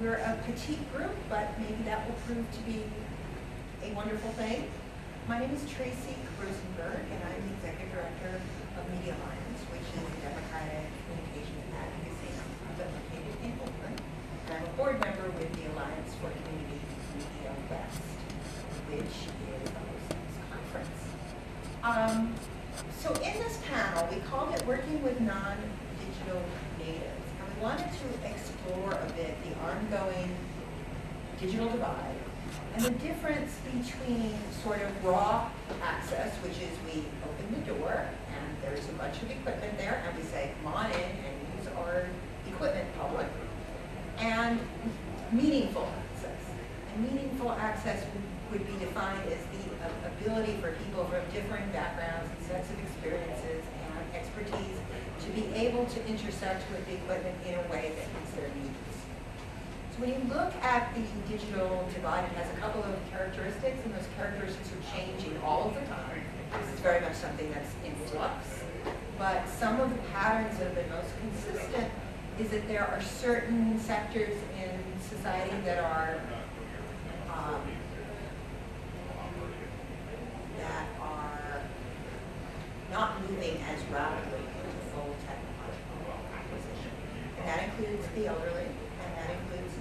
We're a petite group, but maybe that will prove to be a wonderful thing. My name is Tracy Rosenberg, and I'm the Executive Director of Media Alliance, which is a democratic communications advocacy nonprofit located in Oakland. And I'm a board member with the Alliance for Community Media West, which is a host of this conference. So in this panel, we called it Working with Non-Digital Natives. And we wanted to explore a bit the ongoing digital divide and the difference between sort of raw access, which is we open the door and there's a bunch of equipment there and we say, come on in and use our equipment public, and meaningful access. And meaningful access would be defined as the ability for people from different backgrounds and sets of experiences and expertise to be able to intersect with the equipment in a way that meets their needs. So when you look at the digital divide, it has a couple of characteristics, and those characteristics are changing all of the time. This is very much something that's in flux. But some of the patterns that have been most consistent is that there are certain sectors in society that are not moving as rapidly into full technological acquisition. And that includes the elderly, and that includes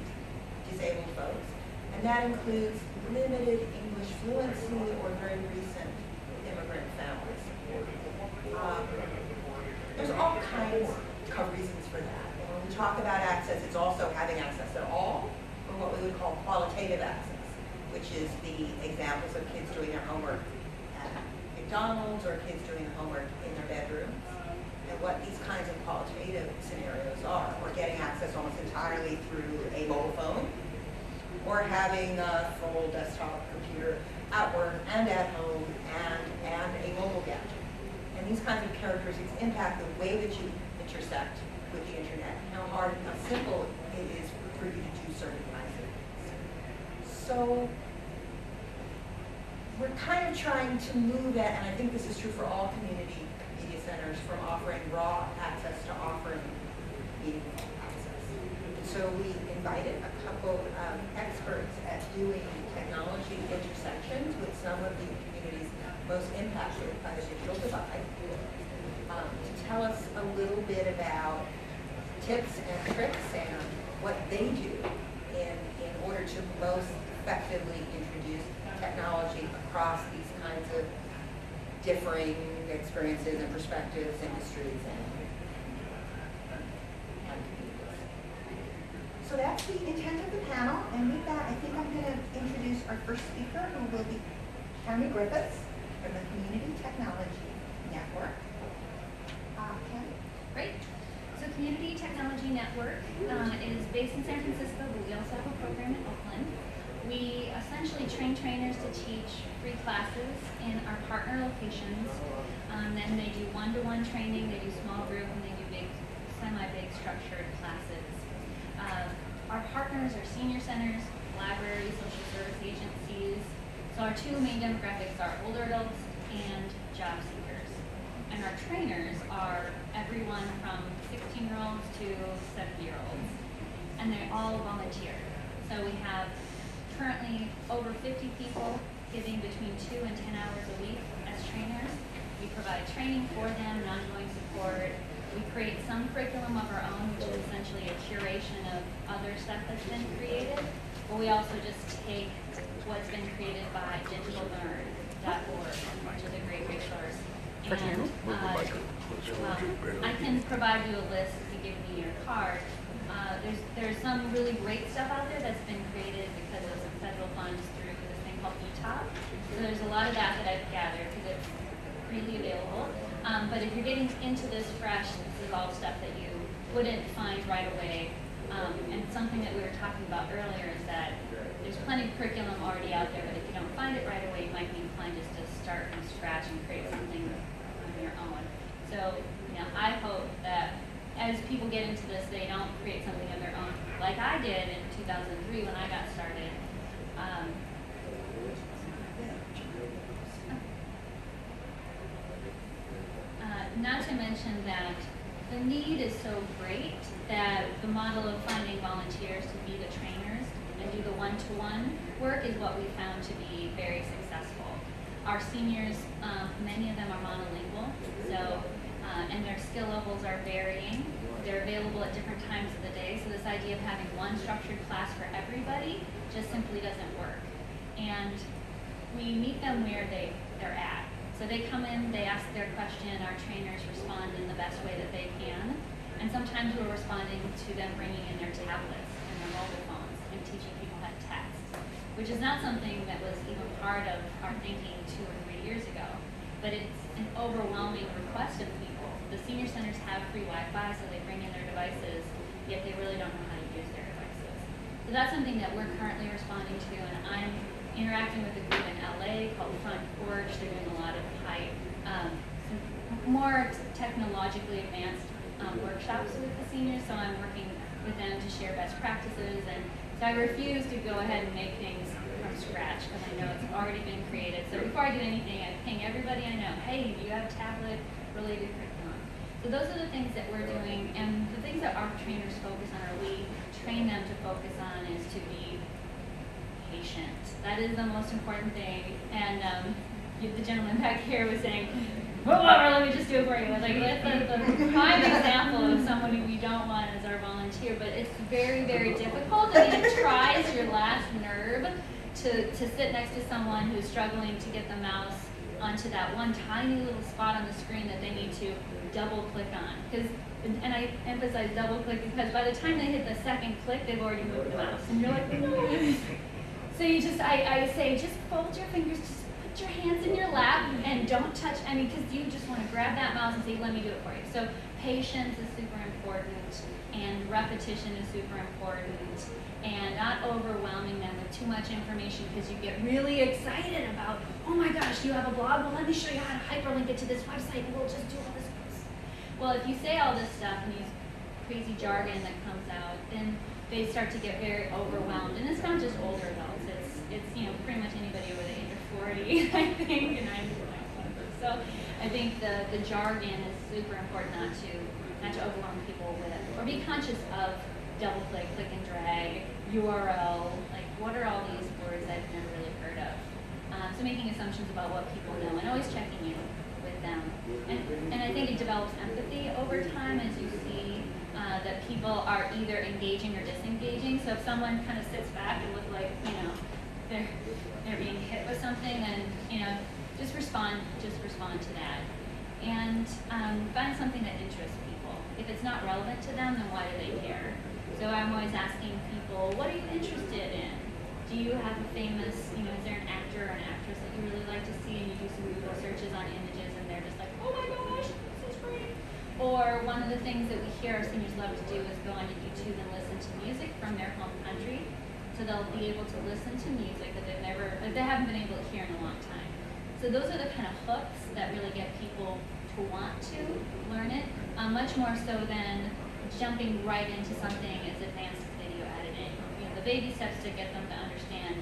disabled folks, and that includes limited English fluency or very recent immigrant families. There's all kinds of reasons for that. And when we talk about access, it's also having access at all, or what we would call qualitative access, which is the examples of kids doing their homework at McDonald's or kids doing their homework in their bedrooms, and what these kinds of qualitative scenarios are, or getting access almost entirely through a mobile phone, or having a full desktop computer at work and at home and a mobile gadget. And these kinds of characteristics impact the way that you intersect with the internet, and how hard and how simple it is for you to do certain kinds of things. So we're kind of trying to move it, and I think this is true for all community media centers, from offering raw access to offering meaningful access. And so we invited a couple of experts at doing technology intersections with some of the communities most impacted by the digital divide to tell us a little bit about tips and tricks and what they do in order to most effectively introduce technology across these kinds of differing experiences and perspectives, industries, and communities. So that's the intent of the panel, and with that, I think I'm going to introduce our first speaker, who will be Tammy Griffiths from the Community Technology Network. Tammy? Great. So Community Technology Network is based in San Francisco, but we also have a program in Oakland. We essentially train trainers to teach free classes in our partner locations. Then they do one-to-one training, they do small group, and they do big, semi-big structured classes. Our partners are senior centers, libraries, social service agencies. So our two main demographics are older adults and job seekers. And our trainers are everyone from 16-year-olds to 70-year-olds. And they all volunteer. So we have currently over 50 people giving between 2 and 10 hours a week as trainers. We provide training for them and ongoing support. We create some curriculum of our own, which is essentially a curation of other stuff that's been created. But we also just take what's been created by digitalnerd.org, which is a great resource. And I can provide you a list if you give me your card. There's some really great stuff out there that's been created because of some federal funds through this thing called ETOP. So there's a lot of that I've gathered because it's freely available. But if you're getting into this fresh, this is all stuff that you wouldn't find right away. And something that we were talking about earlier is that there's plenty of curriculum already out there, but if you don't find it right away, you might be inclined just to start from scratch and create something on your own. So, I hope that as people get into this, they don't create something of their own, like I did in 2003 when I got started. Not to mention that the need is so great that the model of finding volunteers to be the trainers one-to-one work is what we found to be very successful. Our seniors, many of them are monolingual, so and their skill levels are varying. They're available at different times of the day, so this idea of having one structured class for everybody just simply doesn't work. And we meet them where they're at. So they come in, they ask their question, our trainers respond in the best way that they can. And sometimes we're responding to them bringing in their tablets and their mobile phones and teaching people how to text, which is not something that was even part of our thinking 2 or 3 years ago. But it's an overwhelming request of people. The senior centers have free Wi-Fi, so they bring in their devices, yet they really don't know how to use their devices. So that's something that we're currently responding to, and I'm interacting with a group in LA called Front Porch. They're doing a lot of more technologically advanced workshops with the seniors, so I'm working with them to share best practices. And so I refuse to go ahead and make things from scratch because I know it's already been created. So before I do anything, I ping everybody I know, hey, do you have tablet-related curriculum? So those are the things that we're doing, and the things that our trainers focus on, or we train them to focus on, is to be patient. That is the most important thing. And the gentleman back here was saying, let me just do it for you. Like, that's the prime example of somebody we don't want as our volunteer, but it's very, very difficult. I mean, it tries your last nerve to sit next to someone who's struggling to get the mouse onto that one tiny little spot on the screen that they need to double click on. And I emphasize double click because by the time they hit the second click, they've already moved the mouse. And you're like, no. So I say, just fold your fingers, just put your hands in your lap and don't touch any, because you just want to grab that mouse and say, let me do it for you. So patience is super important, and repetition is super important, and not overwhelming them with too much information because you get really excited about, oh my gosh, you have a blog? Well, let me show you how to hyperlink it to this website and we'll just do all this. Well, if you say all this stuff and use crazy jargon that comes out, then they start to get very overwhelmed. And it's not just older adults, it's pretty much anybody over the age of 40, I think, and I'm one of those. So I think the jargon is super important not to overwhelm people with it, or be conscious of double click, click and drag, URL, like what are all these words I've never really heard of. So making assumptions about what people know and always checking in with them. And I think it develops empathy over time as you see that people are either engaging or disengaging. So if someone kind of sits back and looks like, they're being hit with something, then, just respond to that. And find something that interests people. If it's not relevant to them, then why do they care? So I'm always asking people, what are you interested in? Do you have a famous, is there an actor or an actress that you really like to see, and you do some Google searches on images and they're just like, oh my gosh, this is great. Or one of the things that we hear our seniors love to do is go onto YouTube and listen to music from their home country. So they'll be able to listen to music that they haven't been able to hear in a long time. So those are the kind of hooks that really get people to want to learn it, much more so than jumping right into something as advanced video editing. The baby steps to get them to understand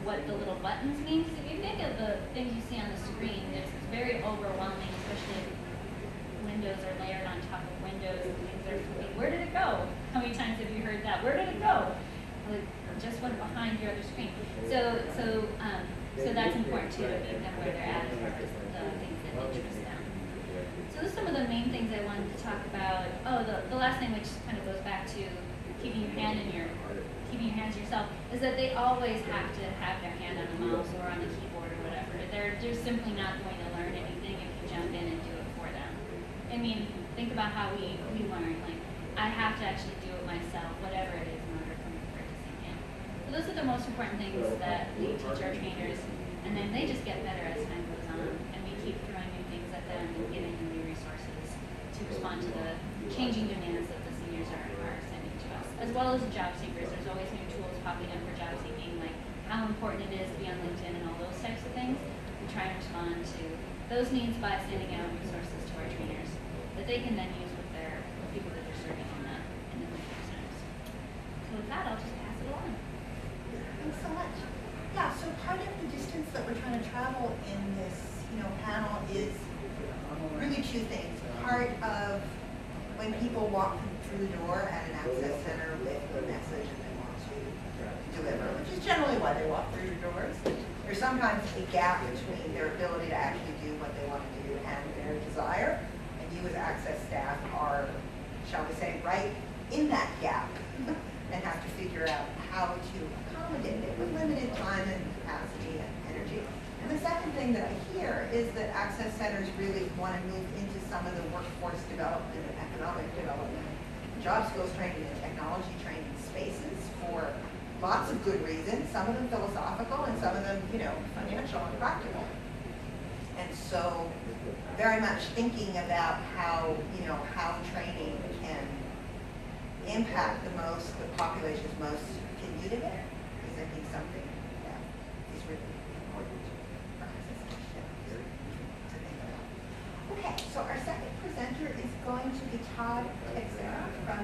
what the little buttons mean. Because if you think of the things you see on the screen, it's very overwhelming, especially if windows are layered on top of windows and things are flipping. Where did it go? How many times have you heard that? Where did it go? Well, it just went behind your other screen. So that's important too, to meet them where they're at as far as the things that interest them. So those are some of the main things I wanted to talk about. Oh, the last thing, which kind of goes back to keeping your hands yourself, is that they always have to have their hand on the mouse or on the keyboard or whatever. They're simply not going to learn anything if you jump in and do it for them. I mean, think about how we learn. Like, I have to actually do it myself, whatever it is, in order for it to sink in. So those are the most important things that we teach our trainers, and then they just get better as time goes on, and we keep throwing new things at them and giving them new resources to respond to the changing demands that the seniors are sending to us, as well as job seekers. There's always new tools popping up for job seeking, like how important it is to be on LinkedIn and all those types of things. We try and respond to those needs by sending out resources to our trainers that they can then use with the people that they're serving in the community centers. So with that, I'll just pass it along. Thanks so much. Yeah, so part of the distance that we're trying to travel in this, panel is really two things. Part of when people walk through the door at an access center with a message and they want to deliver, which is generally why they walk through your doors. There's sometimes a gap between their ability to actually do what they want to do and their desire. And you as access staff are, shall we say, right in that gap and have to figure out how to accommodate it with limited time and capacity and energy. And the second thing that I hear is that access centers really want to move into some of the workforce development and economic development, job skills training and technology training spaces for lots of good reasons, some of them philosophical and some of them, financial and practical. And so very much thinking about how, how training can impact the populations most in need of it is, I think, something that is really important for access to think about. Okay, so our second presenter is going to be Todd Texera from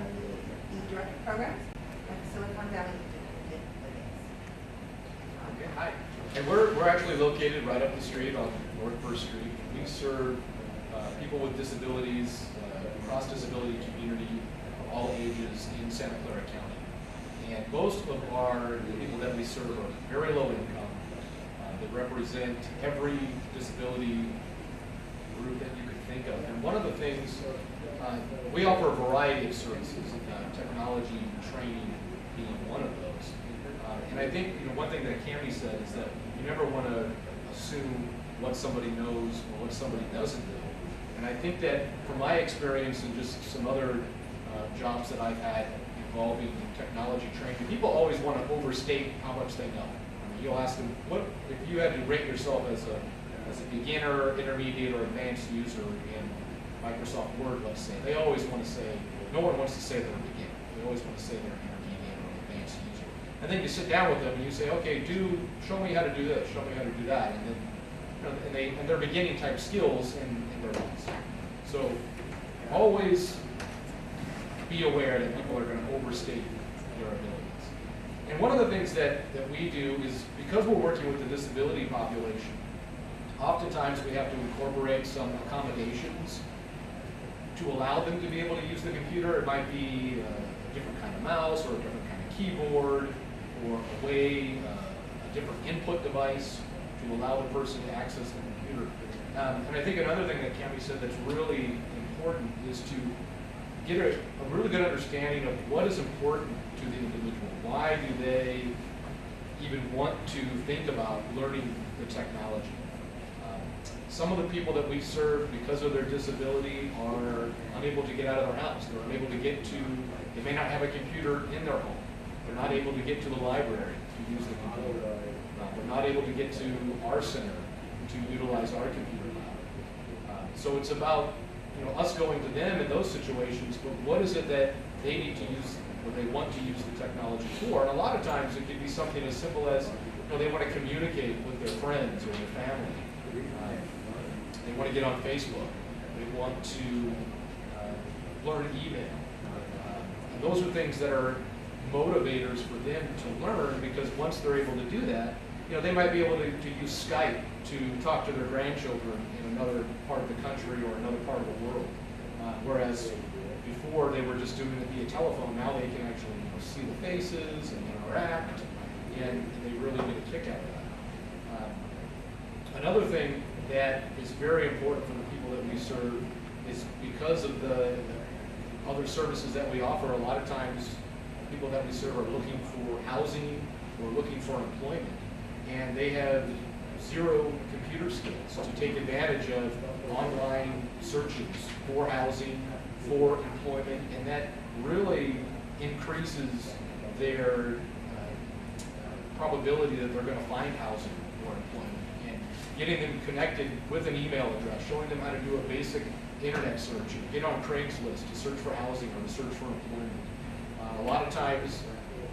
the Director of Programs at the Silicon Valley. Okay, hi. And we're actually located right up the street on North First Street. We serve people with disabilities, across disability community, of all ages in Santa Clara County. And most of the people that we serve are very low income. They represent every disability group that you could think of. And one of the things, we offer a variety of services, technology training being one of those. And I think one thing that Cammie said is that you never want to assume what somebody knows or what somebody doesn't know. And I think that from my experience and just some other jobs that I've had involving technology training, people always want to overstate how much they know. I mean, you'll ask them, what if you had to rate yourself as a beginner, intermediate, or advanced user in Microsoft Word, let's say, they always want to say, no one wants to say they're a beginner. They always want to say they're intermediate or advanced user. And then you sit down with them and you say, okay, show me how to do this, show me how to do that. And then, and they're beginning type skills in their lives. So always be aware that people are going to overstate their abilities. And one of the things that we do is, because we're working with the disability population, oftentimes we have to incorporate some accommodations to allow them to be able to use the computer. It might be a different kind of mouse or a different kind of keyboard or a different input device to allow the person to access the computer. And I think another thing that Cammie said that's really important is to get a really good understanding of what is important to the individual. Why do they even want to think about learning the technology? Some of the people that we serve, because of their disability, are unable to get out of their house. They're unable to get to, they may not have a computer in their home. They're not able to get to the library to use the computer. They're not able to get to our center to utilize our computer lab. So it's about us going to them in those situations, but what is it that they need to use, or they want to use the technology for? And a lot of times it could be something as simple as they want to communicate with their friends or their family. They want to get on Facebook. They want to learn email. And those are things that are motivators for them to learn, because once they're able to do that, they might be able to use Skype to talk to their grandchildren in another part of the country or another part of the world. Whereas before they were just doing it via telephone, now they can actually see the faces and interact, and they really get a kick out of that. Another thing that is very important for the people that we serve is, because of the other services that we offer, a lot of times people that we serve are looking for housing or looking for employment, and they have zero computer skills to take advantage of online searches for housing, for employment, and that really increases their probability that they're going to find housing or employment. And getting them connected with an email address, showing them how to do a basic internet search, get on Craigslist to search for housing or to search for employment. A lot of times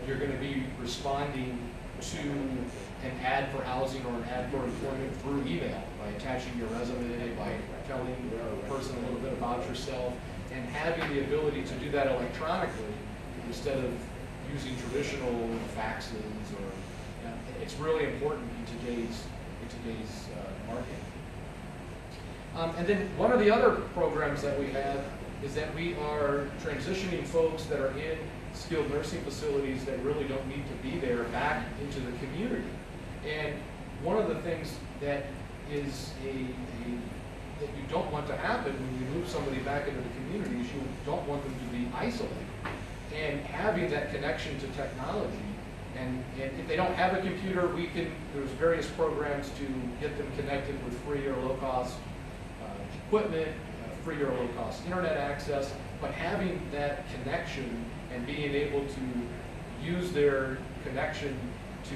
you're going to be responding to an ad for housing or an ad for employment through email by attaching your resume, by telling the person a little bit about yourself, and having the ability to do that electronically instead of using traditional faxes. Or it's really important in today's market. And then one of the other programs that we have is that we are transitioning folks that are in skilled nursing facilities that really don't need to be there back into the community. And one of the things that is that you don't want to happen when you move somebody back into the community is you don't want them to be isolated. And having that connection to technology, and if they don't have a computer, there's various programs to get them connected with free or low-cost equipment, free or low-cost internet access, but having that connection and being able to use their connection to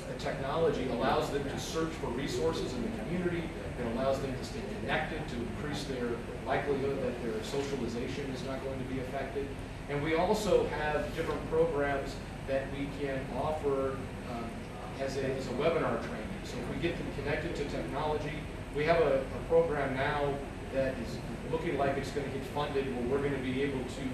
the technology allows them to search for resources in the community. It allows them to stay connected, to increase their likelihood that their socialization is not going to be affected. And we also have different programs that we can offer as a webinar training. So if we get them connected to technology, we have a program now that is looking like it's going to get funded where we're going to be able to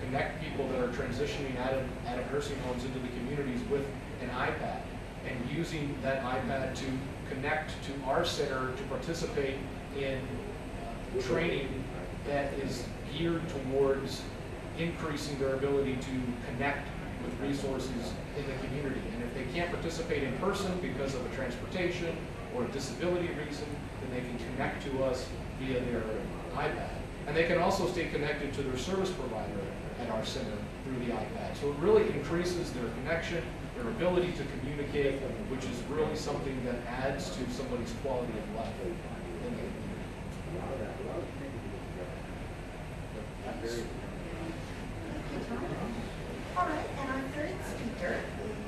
connect people that are transitioning out of nursing homes into the communities with an iPad, and using that iPad to connect to our center to participate in training that is geared towards increasing their ability to connect with resources in the community. And if they can't participate in person because of a transportation or a disability reason, then they can connect to us via their iPad. And they can also stay connected to their service provider at our center through the iPad. So it really increases their connection, their ability to communicate, which is really something that adds to somebody's quality of life in the community. All right, and our third speaker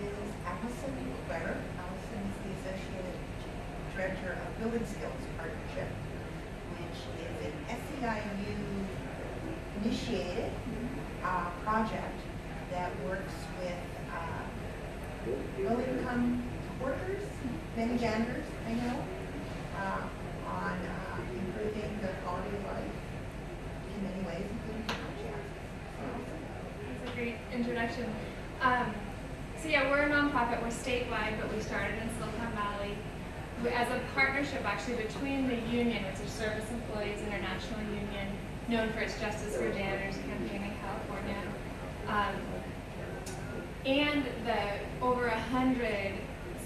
is Allison Weber. Allison is the Associate Director of Building Skills Partnership, which is an SEIU-initiated project that works with low-income workers, many janitors, I know, on improving the quality of life in many ways, including technology access. That's a great introduction. So yeah, we're a nonprofit. We're statewide, but we started in Silicon Valley as a partnership actually between the union, which is Service Employees International Union, known for its Justice for Janitors campaign in California, and the over 100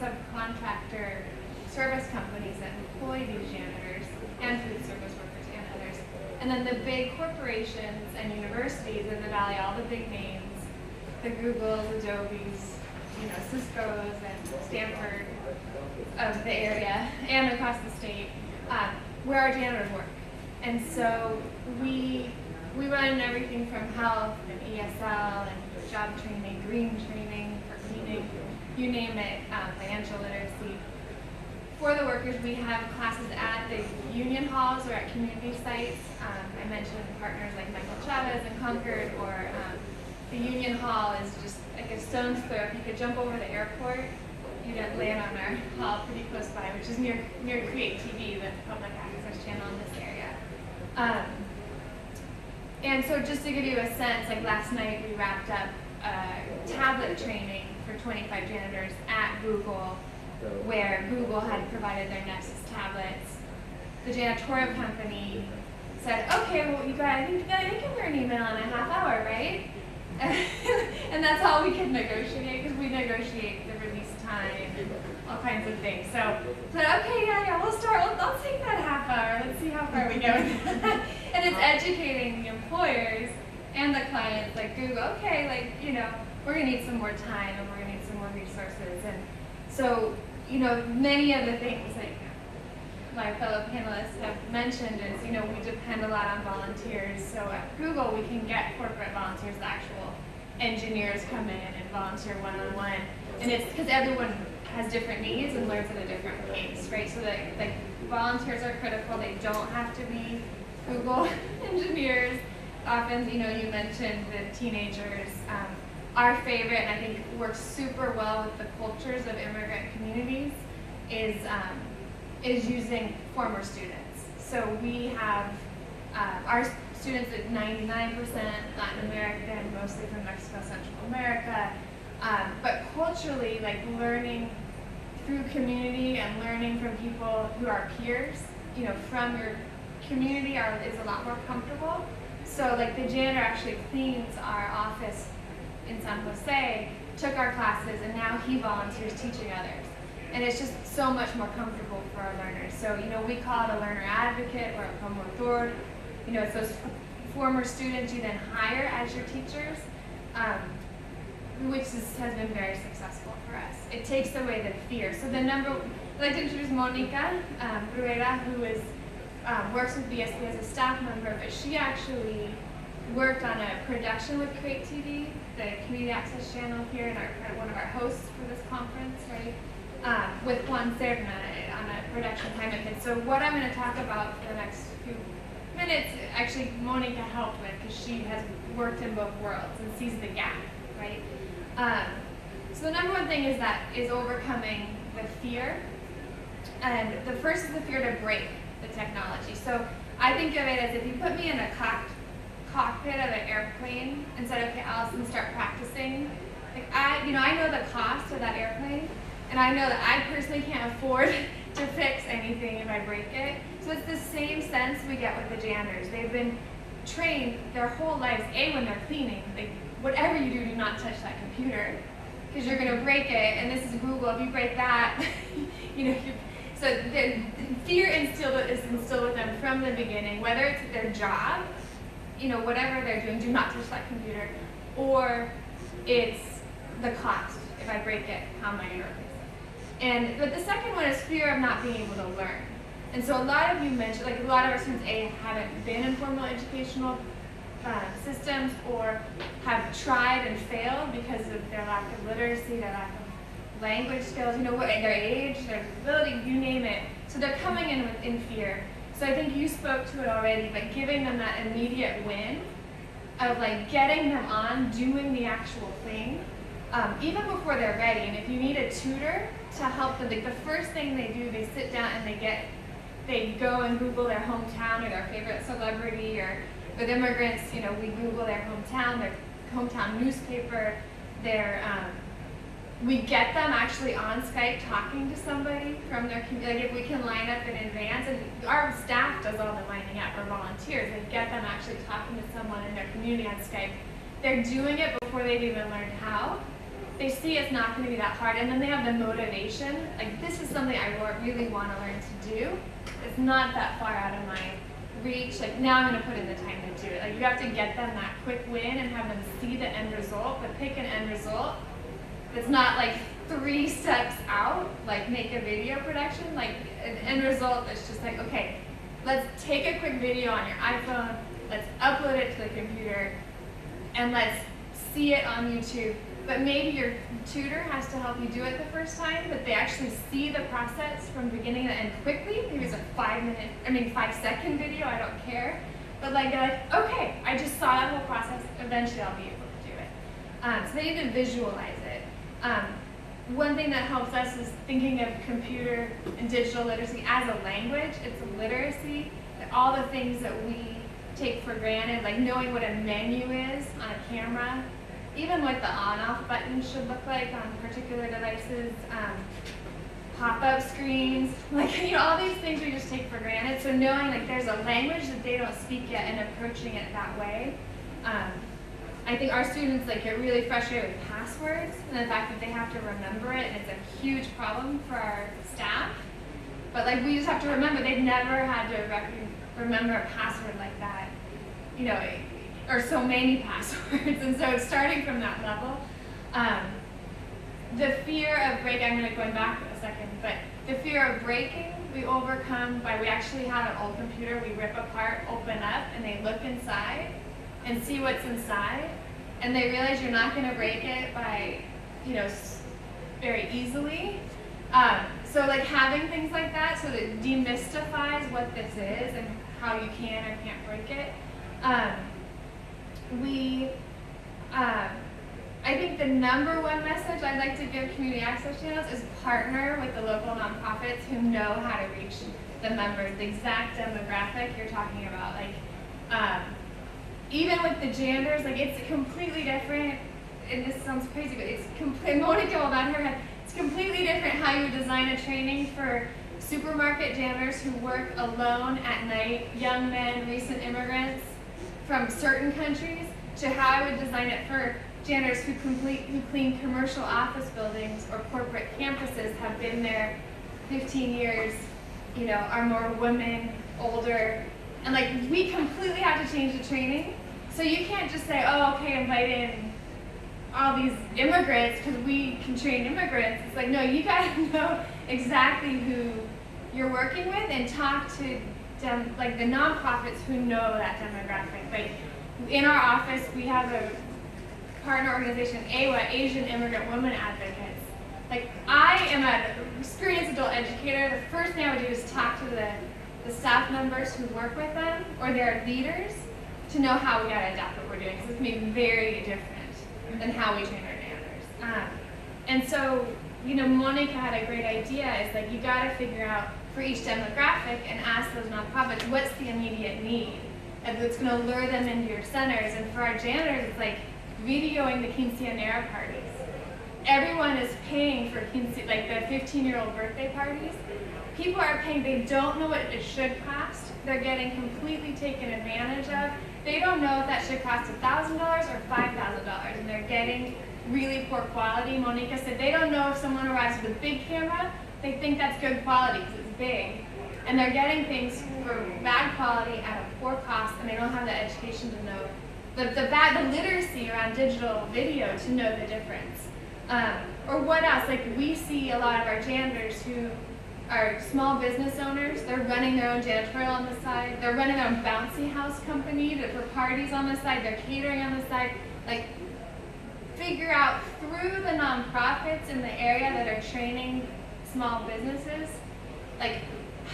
subcontractor service companies that employ these janitors and food service workers and others. And then the big corporations and universities in the Valley, all the big names, the Googles, Adobes, Cisco's and Stanford of the area and across the state, where our janitors work. And so we run everything from health and ESL and job training, green training for cleaning, you name it, financial literacy. For the workers, we have classes at the union halls or at community sites. I mentioned partners like Michael Chavez and Concord, or the union hall is just like a stone's throw. If you could jump over the airport, you'd land on our hall pretty close by, which is near Create TV, the public access channel in this area. And so just to give you a sense, like last night we wrapped up tablet training for 25 janitors at Google, where Google had provided their Nexus tablets. The janitorial company said, okay, well, you guys, I think you can email in a half hour, right? And that's all we could negotiate, because we negotiate the release time and all kinds of things. So okay, yeah, we'll start. I'll take that half hour. Let's see how far we go. And it's educating the employers and the clients, like Google, okay, we're going to need some more time and we're going to need some more resources. And so, many of the things that my fellow panelists have mentioned is, we depend a lot on volunteers. So at Google, we can get corporate volunteers, the actual engineers come in and volunteer one-on-one. And it's because everyone has different needs and learns at a different pace, right? So that volunteers are critical. They don't have to be Google engineers. Often, you mentioned the teenagers. Our favorite, and I think works super well with the cultures of immigrant communities, is using former students. So we have our students at 99% Latin American, mostly from Mexico, Central America, but culturally, learning through community and learning from people who are peers, from your community is a lot more comfortable. So like the janitor actually cleans our office in San Jose, took our classes, and now he volunteers teaching others. And it's just so much more comfortable for our learners. So, you know, we call it a learner advocate or a promotor. You know, it's those former students you then hire as your teachers, which has been very successful for us. It takes away the fear. So I'd like to introduce Monica Bruera, who works with BSP as a staff member, but she actually worked on a production with Create TV, the community access channel here, and one of our hosts for this conference, right? With Juan Serna on a production time and so what I'm going to talk about for the next few minutes, actually Monica helped with, because she has worked in both worlds and sees the gap, right? So the number one thing is overcoming the fear, and the first is the fear to break the technology. So I think of it as if you put me in a cockpit of an airplane and said, okay, Allison, start practicing. Like I know the cost of that airplane, and I know that I personally can't afford to fix anything if I break it. So it's the same sense we get with the janitors. They've been trained their whole lives, when they're cleaning, like whatever you do not touch that computer, because you're going to break it, and this is Google, if you break that, so the fear is instilled with them from the beginning, whether it's their job, whatever they're doing, do not touch that computer, or it's the cost. If I break it, how am I going to replace it? But the second one is fear of not being able to learn. And so a lot of you mentioned, like a lot of our students, haven't been in formal educational systems, or have tried and failed because of their lack of literacy, their lack of language skills, their age, their disability, you name it. So they're coming in fear. So I think you spoke to it already, but giving them that immediate win of like getting them on, doing the actual thing, even before they're ready. And if you need a tutor to help them, like the first thing they do, they sit down and they go and Google their hometown or their favorite celebrity, or with immigrants, we Google their hometown newspaper, we get them actually on Skype talking to somebody from their community. Like if we can line up in advance, and our staff does all the lining up, or volunteers, they get them actually talking to someone in their community on Skype. They're doing it before they've even learned how. They see it's not going to be that hard, and then they have the motivation, like this is something I really want to learn to do. It's not that far out of my reach, like now I'm going to put in the time to do it. Like you have to get them that quick win and have them see the end result, but pick an end result that's not like 3 steps out, like make a video production, like an end result that's just like, okay, let's take a quick video on your iPhone, let's upload it to the computer, and let's see it on YouTube. But maybe your tutor has to help you do it the first time, but they actually see the process from beginning to end quickly. Maybe it's a 5-second video, I don't care. But like, they're like, okay, I just saw that whole process, eventually I'll be able to do it. So they need to visualize it. One thing that helps us is thinking of computer and digital literacy as a language. It's a literacy. All the things that we take for granted, like knowing what a menu is on a camera, even what the on-off button should look like on particular devices, pop-up screens, like all these things we just take for granted. So knowing like there's a language that they don't speak yet and approaching it that way. I think our students get really frustrated with passwords and the fact that they have to remember it, and it's a huge problem for our staff. But we just have to remember they've never had to remember a password like that, or so many passwords. And so it's starting from that level. The fear of breaking, I'm going to go back a second, but the fear of breaking we overcome by, we actually have an old computer we rip apart, open up, and they look inside and see what's inside, and they realize you're not going to break it by, very easily. So having things like that, so that it demystifies what this is and how you can or can't break it. I think the number one message I'd like to give community access channels is partner with the local nonprofits who know how to reach the members, the exact demographic you're talking about. Even with the janitors, it's completely different, and this sounds crazy, but it's completely, Monica will nod her head, it's completely different how you design a training for supermarket janitors who work alone at night, young men, recent immigrants, from certain countries to how I would design it for janitors who clean commercial office buildings or corporate campuses, have been there 15 years, you know, are more women, older, and like we completely have to change the training. So you can't just say, oh, okay, invite in all these immigrants because we can train immigrants. It's like, no, you gotta know exactly who you're working with and talk to them, like the nonprofits who know that demographic. Like in our office, we have a partner organization, AWA, Asian Immigrant Women Advocates. Like I am an experienced adult educator. The first thing I would do is talk to the staff members who work with them or their leaders to know how we gotta adapt what we're doing, because it's gonna be very different than how we train our janitors. And so, you know, Monica had a great idea. Is like you gotta figure out for each demographic and ask those nonprofits, what's the immediate need? And that's gonna lure them into your centers. And for our janitors, it's like videoing the quinceañera parties. Everyone is paying for like the 15-year-old birthday parties. People are paying, they don't know what it should cost. They're getting completely taken advantage of. They don't know if that should cost $1,000 or $5,000, and they're getting really poor quality. Monica said they don't know if someone arrives with a big camera, they think that's good quality because it's big. And they're getting things for bad quality at a poor cost, and they don't have the education to know the literacy around digital video to know the difference. Or what else? Like we see a lot of our janitors who are small business owners. They're running their own janitorial on the side. They're running their own bouncy house company for parties on the side. They're catering on the side. Like figure out through the nonprofits in the area that are training small businesses, like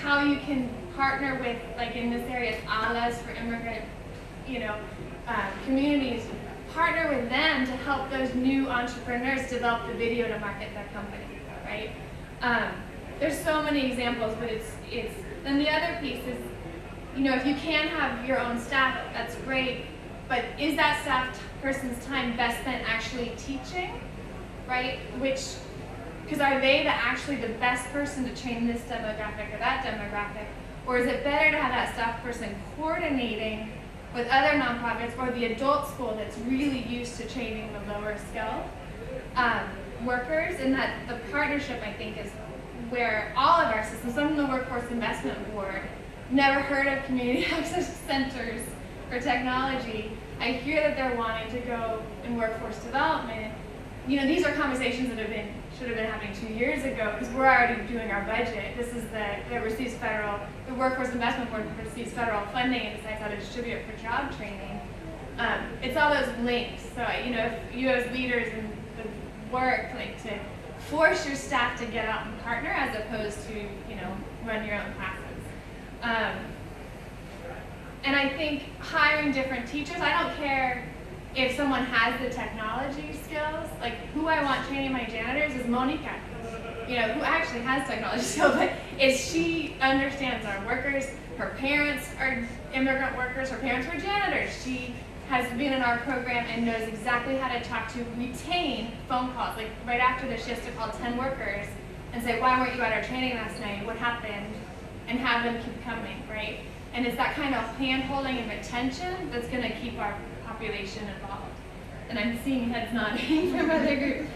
how you can partner with, like in this area, it's ALAs for immigrant, you know, communities. Partner with them to help those new entrepreneurs develop the video to market their company, right? There's so many examples, but it's. Then the other piece is, you know, if you can have your own staff, that's great, but is that staff person's time best spent actually teaching, right? Because are they actually the best person to train this demographic or that demographic? Or is it better to have that staff person coordinating with other nonprofits or the adult school that's really used to training the lower skill workers? And that the partnership, I think, is where all of our systems, some from the Workforce Investment Board, never heard of community access centers for technology. I hear that they're wanting to go in workforce development. You know, these are conversations that should have been happening 2 years ago because we're already doing our budget. This is that receives the Workforce Investment Board receives federal funding and decides how to distribute it for job training. It's all those links. So, you know, if you as leaders in the work, like to force your staff to get out and partner as opposed to, you know, run your own classes. And I think hiring different teachers, I don't care if someone has the technology skills, like who I want training my janitors is Monica, you know, who actually has technology skills, but she understands our workers, her parents are immigrant workers, her parents were janitors, she has been in our program and knows exactly how to talk to retain phone calls, like right after the shift to call 10 workers and say, why weren't you at our training last night, what happened, and have them keep coming, right? And it's that kind of hand-holding and retention that's going to keep our population involved. And I'm seeing heads nodding from other groups.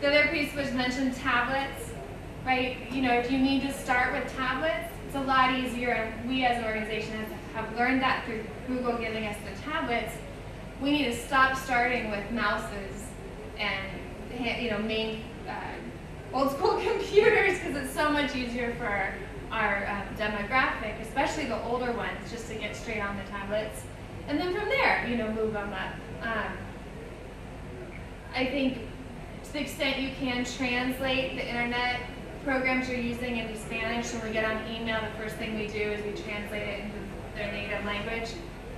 The other piece was mentioned tablets, right? You know, if you need to start with tablets, it's a lot easier, and we as an organization have learned that through Google giving us the tablets. We need to stop starting with mouses and, you know, old school computers, because it's so much easier for our demographic, especially the older ones, just to get straight on the tablets. And then from there, you know, move them up. I think to the extent you can translate the internet programs you're using into Spanish, when we get on email, the first thing we do is we translate it into their native language.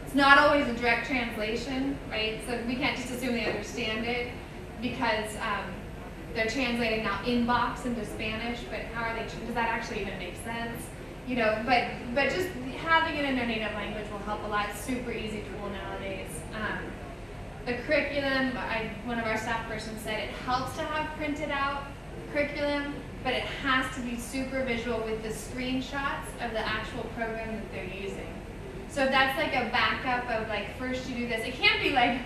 It's not always a direct translation, right? So we can't just assume they understand it because they're translating now inbox into Spanish, but how are they, does that actually even make sense? You know, but just having it in their native language will help a lot. It's super easy tool nowadays. The curriculum, one of our staff persons said it helps to have printed out curriculum, but it has to be super visual with the screenshots of the actual program that they're using. So if that's like a backup of like, first you do this, it can't be like,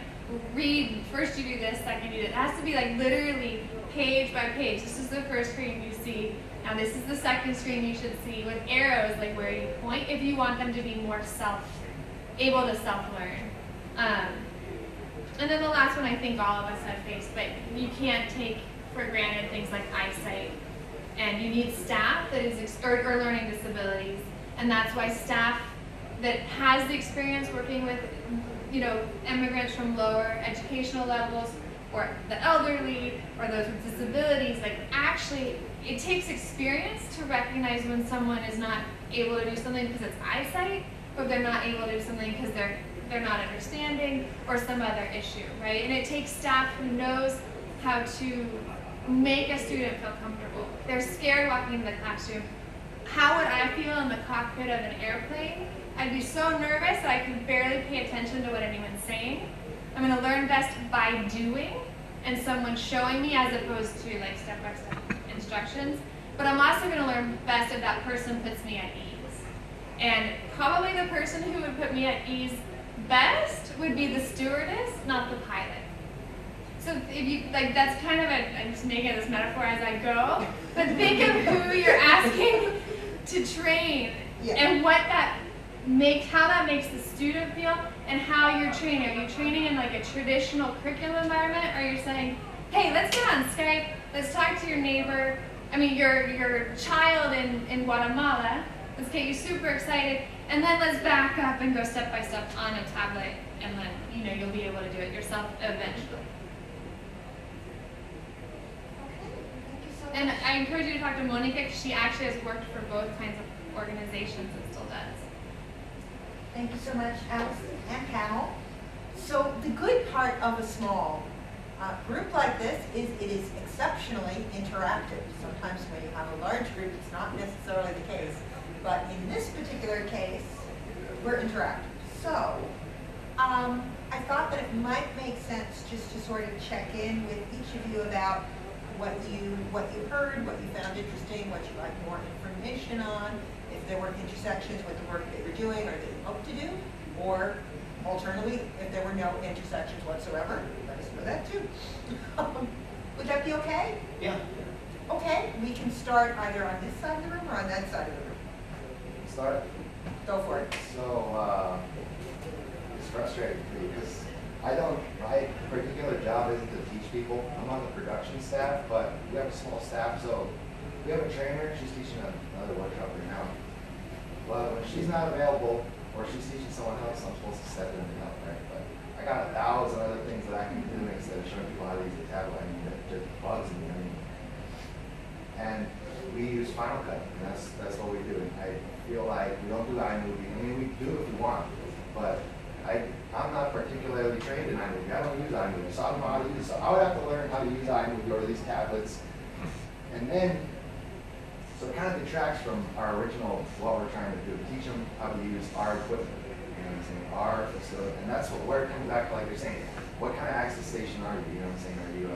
read, first you do this, second you do that. It has to be like literally page by page. This is the first screen you see. Now this is the second screen you should see with arrows like where you point if you want them to be more able to self-learn. And then the last one I think all of us have faced, but you can't take for granted things like eyesight. And you need staff that is, or learning disabilities. And that's why staff that has the experience working with, you know, immigrants from lower educational levels, or the elderly, or those with disabilities, like actually, it takes experience to recognize when someone is not able to do something because it's eyesight, or they're not able to do something because they're not understanding, or some other issue, right? And it takes staff who knows how to make a student feel comfortable. They're scared walking into the classroom. How would I feel in the cockpit of an airplane? I'd be so nervous that I could barely pay attention to what anyone's saying. I'm going to learn best by doing and someone showing me as opposed to like step-by-step instructions. But I'm also going to learn best if that person puts me at ease. And probably the person who would put me at ease best would be the stewardess, not the pilot. So if you, like, that's kind of I'm just making this metaphor as I go, but think of who you're asking to train and what that makes, how that makes the student feel, and how you're training. Are you training in like a traditional curriculum environment, or are you saying, hey, let's get on Skype, let's talk to your neighbor, I mean your child in Guatemala, let's get you super excited, and then let's back up and go step by step on a tablet, and then you'll be able to do it yourself eventually. And I encourage you to talk to Monica, because she actually has worked for both kinds of organizations and still does. Thank you so much, Allison and Cal. So the good part of a small group like this is it is exceptionally interactive. Sometimes when you have a large group, it's not necessarily the case. But in this particular case, we're interactive. So I thought that it might make sense just to sort of check in with each of you about what you heard, what you found interesting, what you'd like more information on, if there were intersections with the work that you're doing or that you hope to do, or alternatively, if there were no intersections whatsoever, let us know that too. Would that be okay? Yeah. Okay, we can start either on this side of the room or on that side of the room. Start. Go for it. So it's frustrating for me because my particular job isn't to teach people. I'm on the production staff, but we have a small staff, so we have a trainer. She's teaching another workshop right now. But when she's not available or she's teaching someone else, I'm supposed to step in and help, right? But I got 1,000 other things that I can do instead of showing people how to use a tablet. I mean, it just bugs me. I mean, and we use Final Cut, and that's what we do. I feel like we don't do iMovie. I mean, we do if we want, but I'm not particularly trained in iMovie. I don't use iMovie, so I don't know how to use it. So I would have to learn how to use iMovie or these tablets. And then, so it kind of detracts from our original, what we're trying to do, teach them how to use our equipment. You know what I'm saying? Our facility. And that's where it comes back to, like you're saying, what kind of access station are you? You know what I'm saying? Are you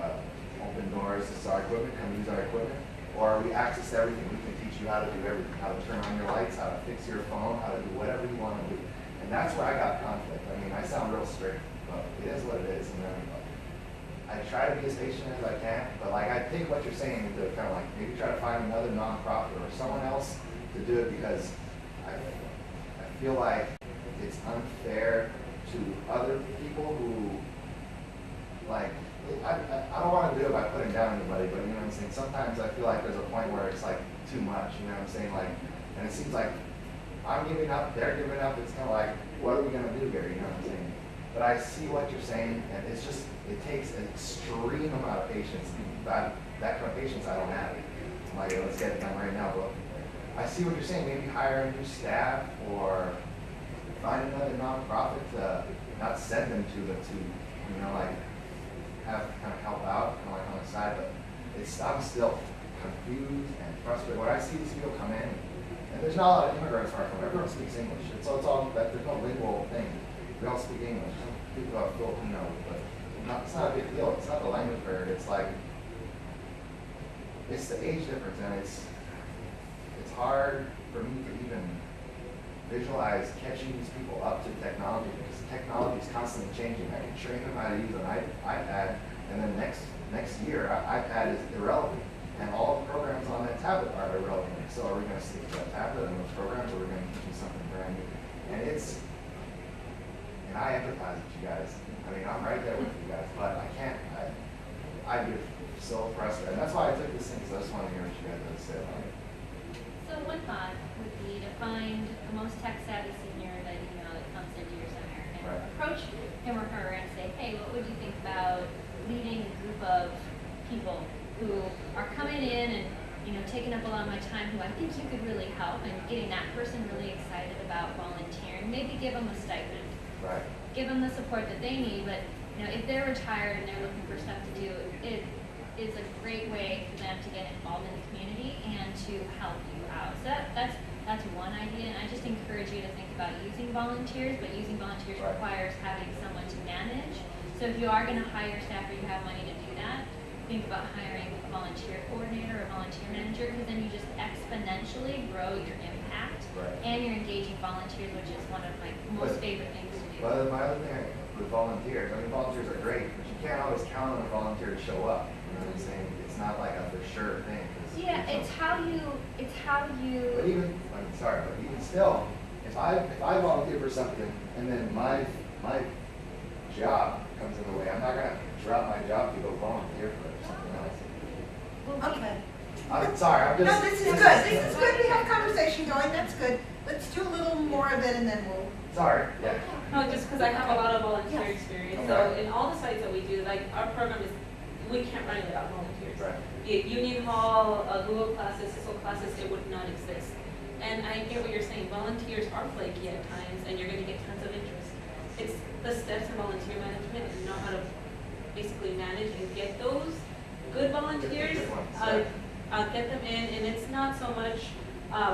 open doors, this is our equipment, come use our equipment? Or we access everything. We can teach you how to do everything, how to turn on your lights, how to fix your phone, how to do whatever you want to do. And that's where I got conflict. I mean, I sound real strict, but it is what it is. You know, I try to be as patient as I can, but like I take what you're saying to kind of like maybe try to find another nonprofit or someone else to do it, because I feel like it's unfair to other people who like. I don't want to do it by putting down anybody, but you know what I'm saying? Sometimes I feel like there's a point where it's like too much, you know what I'm saying? Like, and it seems like I'm giving up, they're giving up. It's kind of like, what are we going to do here? You know what I'm saying? But I see what you're saying, and it's just, it takes an extreme amount of patience. That kind of patience I don't have. I'm like, let's get it done right now. But I see what you're saying. Maybe hire a new staff or find another nonprofit to not send them to, but to, you know, like, have kind of help out, kind of like on the side, but I'm still confused and frustrated. When I see these people come in, and there's not a lot of immigrants far from, everyone speaks English. It's all that there's no lingual thing. We all speak English. Some people are Filipino, but it's not a big deal. It's not the language barrier. It's like it's the age difference, and it's hard for me to even visualize catching these people up to technology, because technology is constantly changing. I can train them how to use an iPad, and then next year, iPad is irrelevant, and all the programs on that tablet are irrelevant. So are we going to stick to that tablet and those programs, or are we going to teach them something brand new? And I empathize with you guys. I mean, I'm right there with you guys, but I can't. I get so frustrated, and that's why I took this thing, because I just want to hear what you guys have to say about it. So one thought would be to find the most tech-savvy senior that you know that comes into your center and Right. approach him or her and say, hey, what would you think about leading a group of people who are coming in and taking up a lot of my time, who I think you could really help, and getting that person really excited about volunteering. Maybe give them a stipend. Right. Give them the support that they need, but if they're retired and they're looking for stuff to do, it is a great way for them to get involved in the community and to help you out. So that's one idea, and I just encourage you to think about using volunteers, but using volunteers Right. requires having someone to manage. So if you are going to hire staff or you have money to do that, think about hiring a volunteer coordinator or volunteer manager, because then you just exponentially grow your impact. Right. And you're engaging volunteers, which is one of my most favorite things to do. Well, my other thing with volunteers, I mean, volunteers are great, but you can't always count on a volunteer to show up. You know what I'm saying? It's not like a for sure thing. Yeah, it's how you. But even, I'm sorry, but even still, if I volunteer for something and then my job comes in the way, I'm not gonna drop my job to go volunteer for something else. Okay. I'm sorry, I'm just. No, this is good. This is good. We have a conversation going. That's good. Let's do a little more of it and then we'll. Sorry, yeah. No, just because I have a lot of volunteer Yes. experience. Okay. So in all the sites that we do, like our program is, we can't run it without volunteers. Right. Be it Union Hall, Google classes, Cisco classes, it would not exist. And I get what you're saying. Volunteers are flaky at times, and you're going to get tons of interest. It's the steps in volunteer management, and know how to basically manage and get those good volunteers, Good ones, get them in, and it's not so much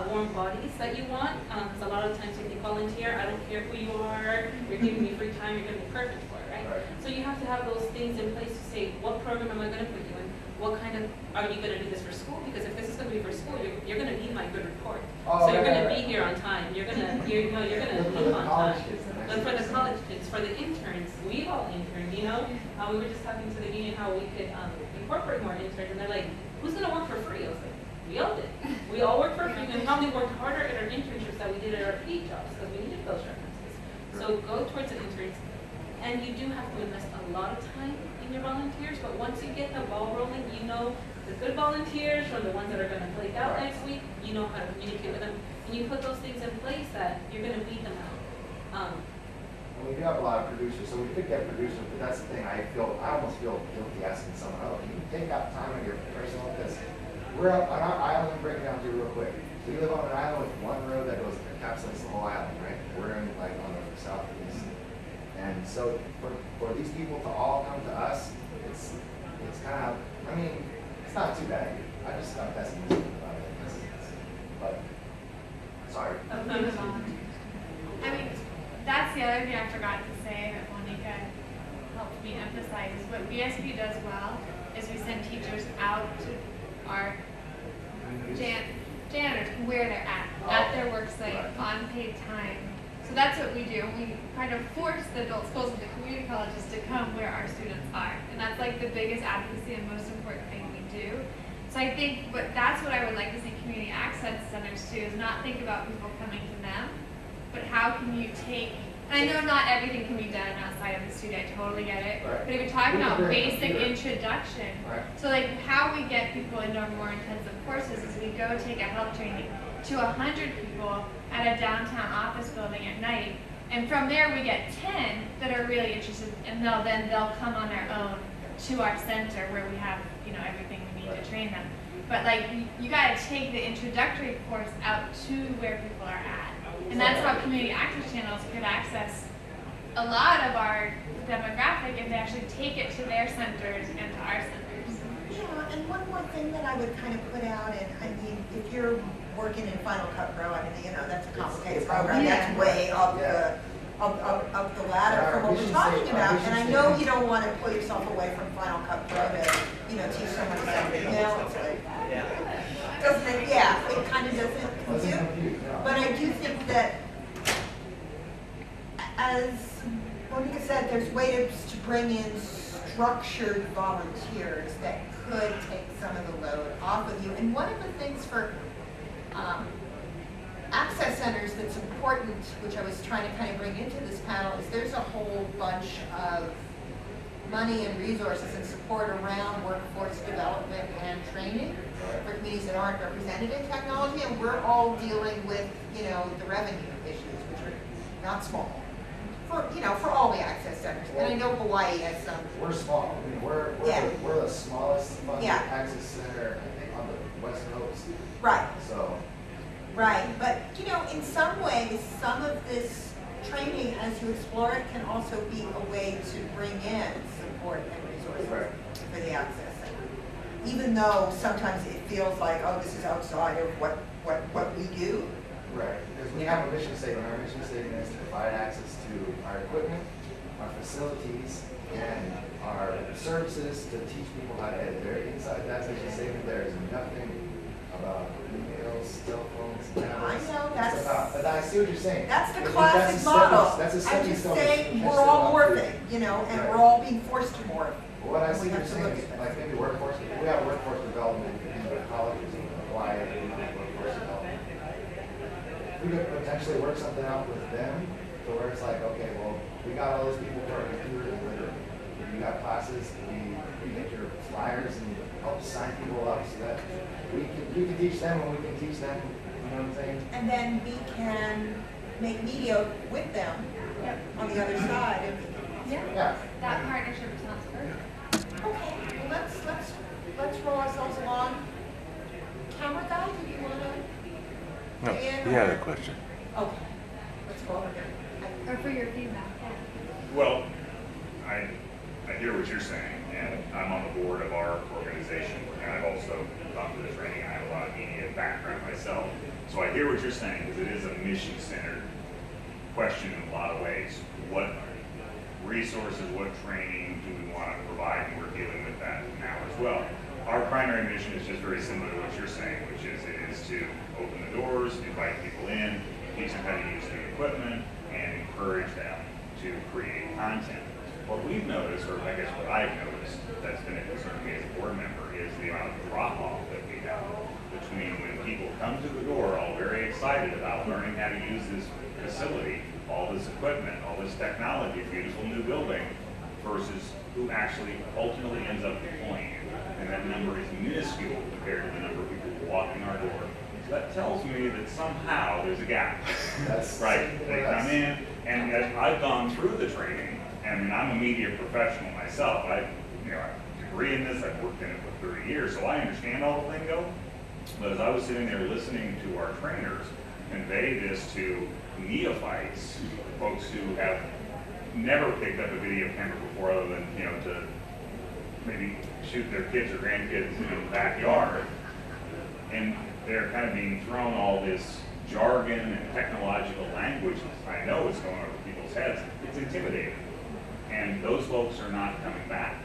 warm bodies that you want, because a lot of times when you volunteer, I don't care who you are, you're giving me free time, you're going to be perfect for it, right? Right. So you have to have those things in place to say, what program am I going to put you in? What kind of, are you going to do this for school? Because if this is going to be for school, you're going to need my good report. Oh, So you're right, going to right. be here on time. You're going to, you're going to For leave the on college time. kids, then I But see for what the you're college kids, for the interns, we've all interned, you know? We were just talking to the union how we could incorporate more interns, and they're like, who's going to work for free? I was like, we all did. We all worked for free, and probably worked harder at our internships that we did at our paid jobs, because we needed those references. So go towards the interns, and you do have to invest a lot of time in your volunteers, but once you get the ball rolling, you know the good volunteers from the ones that are going to flake out Right. next week, you know how to communicate with them, and you put those things in place that you're going to weed them out. And we do have a lot of producers, so we could get producers, but that's the thing, I almost feel guilty asking someone, oh, can you take out time on your personal this? We're up on our island, break it down to you real quick. We live on an island with one road that goes, encapsulates the whole island, right? We're in like on the southeast. And so for these people to all come to us, it's kind of, I mean, it's not too bad. I just got pessimistic about it. But, sorry. I mean, that's the other thing I forgot to say that Monica helped me emphasize is what BSP does well is we send teachers out to our janitors where they're at their work site, on paid time. So that's what we do. We kind of force the adult schools and the community colleges to come where our students are. And that's like the biggest advocacy and most important thing we do. So I think that's what I would like to see community access centers do, is not think about people coming to them, but how can you take, and I know not everything can be done outside of the studio, I totally get it. Right. But if you're talking We can about bring a basic computer. introduction, Right. so like how we get people into our more intensive courses is we go take a health training to 100 people at a downtown office building at night. And from there we get 10 that are really interested, and they'll come on their own to our center where we have, everything we need to train them. But like you gotta take the introductory course out to where people are at. And that's how community access channels could access a lot of our demographic if they actually take it to their centers and to our centers. Yeah, and one more thing that I would kind of put out, and I mean, if you're working in Final Cut Pro, I mean, that's a complicated program. Yeah. That's way up Yeah. the ladder from what We we're should talking say- about. we should And I say- know you don't want to pull yourself away from Final Cut Pro to, teach somebody something else. Doesn't it? Yeah, it kind of doesn't Wasn't compute. confused, no. But I do think that as Monica said, there's ways to bring in structured volunteers that could take some of the load off of you. And one of the things for access centers that's important, which I was trying to kind of bring into this panel, is there's a whole bunch of money and resources and support around workforce development and training for communities that aren't represented in technology, and we're all dealing with, you know, the revenue issues, which are not small, for, you know, for all the access centers. And I know Hawaii has some. We're small. I mean, we're the smallest funded Yeah. access center, I think, on the West Coast. Right. So, Right, but you know, in some ways, some of this training, as you explore it, can also be a way to bring in support and resources Right. for the access center. Even though sometimes it feels like, oh, this is outside of what we do. right, because we have a mission statement. Our mission statement is to provide access to our equipment, our facilities, and our services to teach people how to edit. There, inside that mission statement, there is nothing about emails, cell phones, tablets. I know, It's about, but I see what you're saying. That's the Because classic that's a stepping- model. That's a I'm stepping just stone. saying, Catch we're them all up. morphing, you know, and Right. we're all being forced to morph. What I And see we you're have to saying look is, at that. like maybe workforce, we have workforce development in the colleges in Hawaii, we have workforce development. We could potentially work something out with them to where it's like, okay, well, we got all those people who are computer illiterate. You got classes, we get your flyers and help sign people up so that we can teach them and we can teach them, you know what I'm saying? And then we can make media with them Yep. on the other side. Yeah. Yeah. That partnership sounds perfect. Okay, well, let's roll ourselves along. Camera guy, do you wanna? No, weigh in, you had or- a question. Okay, let's go over here. Or for your feedback, yeah. Well, I hear what you're saying, and I'm on the board of our organization, and I've also gone through the training. I have a lot of media background myself, so I hear what you're saying, because it is a mission-centered question in a lot of ways. What resources, what training do we want to provide, and we're dealing with that now as well. Our primary mission is just very similar to what you're saying, which is it is to open the doors, invite people in, teach them how to use the equipment, and encourage them to create content. What we've noticed, or I guess what I've noticed, that's been a concern to me as a board member, is the amount of drop-off that we have between when people come to the door all very excited about learning how to use this facility, all this equipment, all this technology, beautiful new building, versus who actually ultimately ends up deploying it. And that number is minuscule compared to the number of people who walk in our door. So that tells me that somehow there's a gap. That's Right, they come in, and yet I've gone through the training, and I mean, I'm a media professional myself. I have a degree in this, I've worked in it for 30 years, so I understand all the lingo. But as I was sitting there listening to our trainers convey this to neophytes, folks who have never picked up a video camera before other than, to maybe shoot their kids or grandkids in the backyard, and they're kind of being thrown all this jargon and technological language. I know it's going over people's heads. It's intimidating. And those folks are not coming back.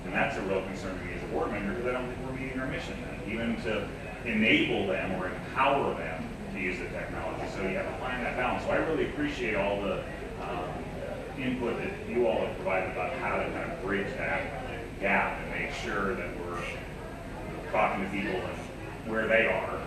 And that's a real concern to me as a board member, because I don't think we're meeting our mission then, even to enable them or empower them to use the technology. So you have to find that balance. So I really appreciate all the input that you all have provided about how to kind of bridge that gap and make sure that we're talking to people where they are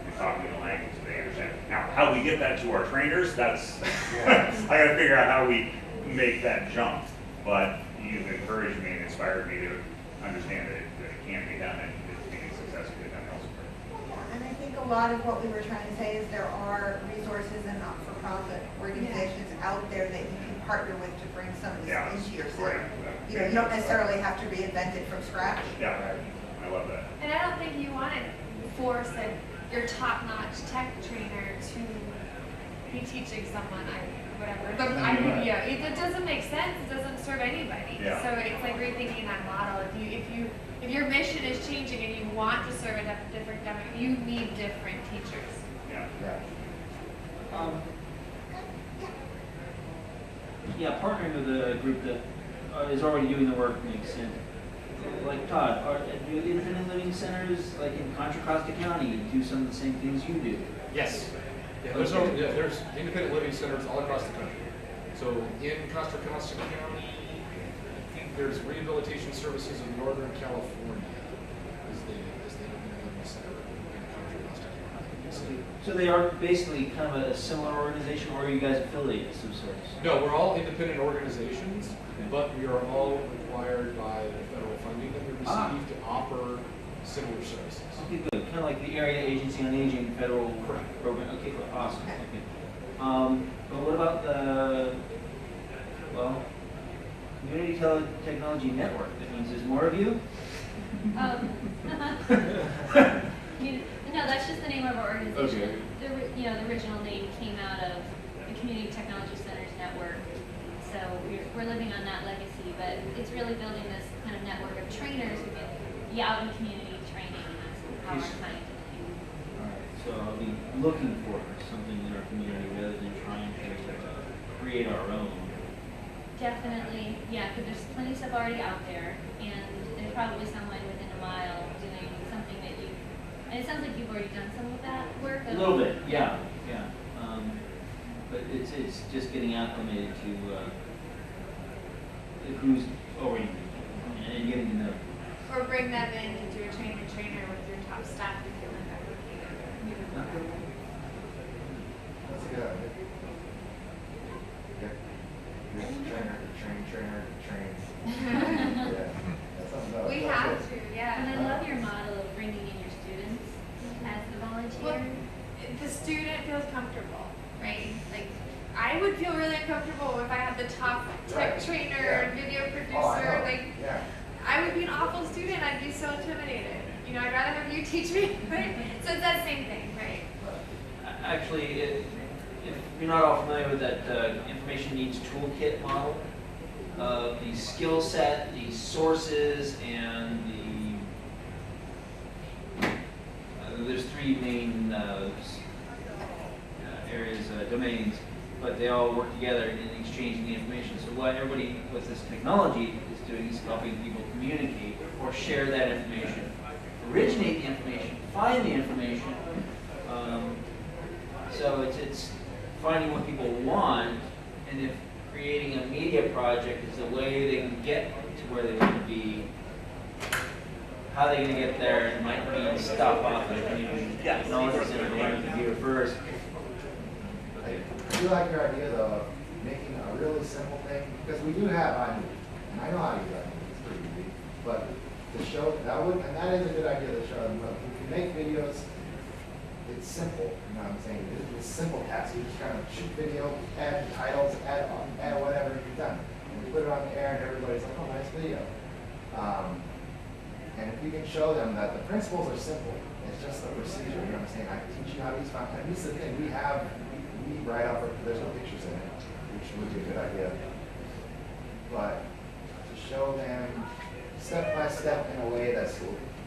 and talking the language that they understand. Now, how we get that to our trainers, that's, I gotta figure out how we make that jump. But you've encouraged me and inspired me to understand that it can be done and it's being successfully done elsewhere. And I think a lot of what we were trying to say is there are resources and not-for-profit organizations out there that you can partner with to bring some of this Yeah, into your great. city. You don't necessarily have to reinvent it from scratch. Yeah, I love that. And I don't think you want to force your top-notch tech trainer to be teaching someone, whatever. It doesn't make sense. It doesn't serve anybody. Yeah. So it's like rethinking that model. If your mission is changing and you want to serve a different demo, you need different teachers. Yeah. Yeah. Yeah, partnering with a group that is already doing the work makes sense. Like Todd, do independent living centers, like in Contra Costa County, do some of the same things you do? Yes. Yeah, there's independent living centers all across the country. So in Contra Costa County, I think there's Rehabilitation Services of Northern California is the independent living center in Contra Costa County. So they are basically kind of a similar organization, or are you guys affiliated of some sorts? No, we're all independent organizations, but we are all required by the federal funding that we receive to offer similar services. Okay, good. Kind of like the Area Agency on Aging federal program. Okay, cool. Awesome. Okay. But what about the, well, Community Technology Network? That means there's more of you? No, that's just the name of our organization. Okay. The original name came out of the Community Technology Centers Network. So we're living on that legacy, but it's really building this kind of network of trainers who can be out in community training, and that's how we're trying to do. Alright, so I'll be looking for something in our community rather than trying to create our own. Definitely, yeah, because there's plenty of stuff already out there, and there's probably someone within a mile doing something that you, and it sounds like you've already done some of that work. A little bit, yeah. But it's just getting acclimated to who's already and getting to know. Or bring them in to do a trainer with your top staff if you want that working. That's a good idea. Trainer to train. Yeah, that's something about. We have to, yeah. And I love your model of bringing in your students as the volunteer. Well, the student feels comfortable, right? Like, I would feel really uncomfortable if I had the top tech trainer, video producer, Yeah. I would be an awful student. I'd be so intimidated. I'd rather have you teach me. Right? So it's that same thing, right? Actually, if you're not all familiar with that information needs toolkit model, the skill set, the sources, and there's three main areas, domains, but they all work together in exchanging the information. So what everybody with this technology is doing is helping people communicate or share that information, originate the information, find the information. So it's finding what people want, and if creating a media project is the way they can get to where they want to be, how they're going to get there, it might mean stop off at a community technology center to learn the computer first. I do like your idea though of making a really simple thing, because we do have iMovie, and I know how to use iMovie, it's pretty easy. But to show and that is a good idea to show them, look, if you make videos, it's simple, you know what I'm saying? It's a simple task. You just kind of shoot video, add titles, add whatever, you're done. And you put it on the air and everybody's like, oh, nice video. And if you can show them that the principles are simple, it's just the procedure, you know what I'm saying? I teach you how to use font. And this is the thing, we write out, there's no pictures in it, which would be a good idea. But to show them step by step in a way that's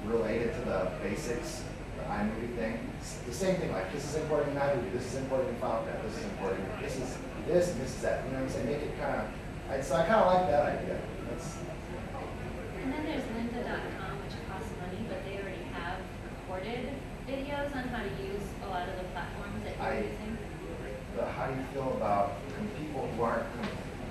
related to the basics, the iMovie thing, it's the same thing, like this is important in iMovie, this is important in Final Cut, this is important, this is this, and this is that, you know what I'm saying? Make it kind of, so I kind of like that idea. And then there's lynda.com, which costs money, but they already have recorded videos on how to use a lot of the platforms that you're using. How do you feel about people who aren't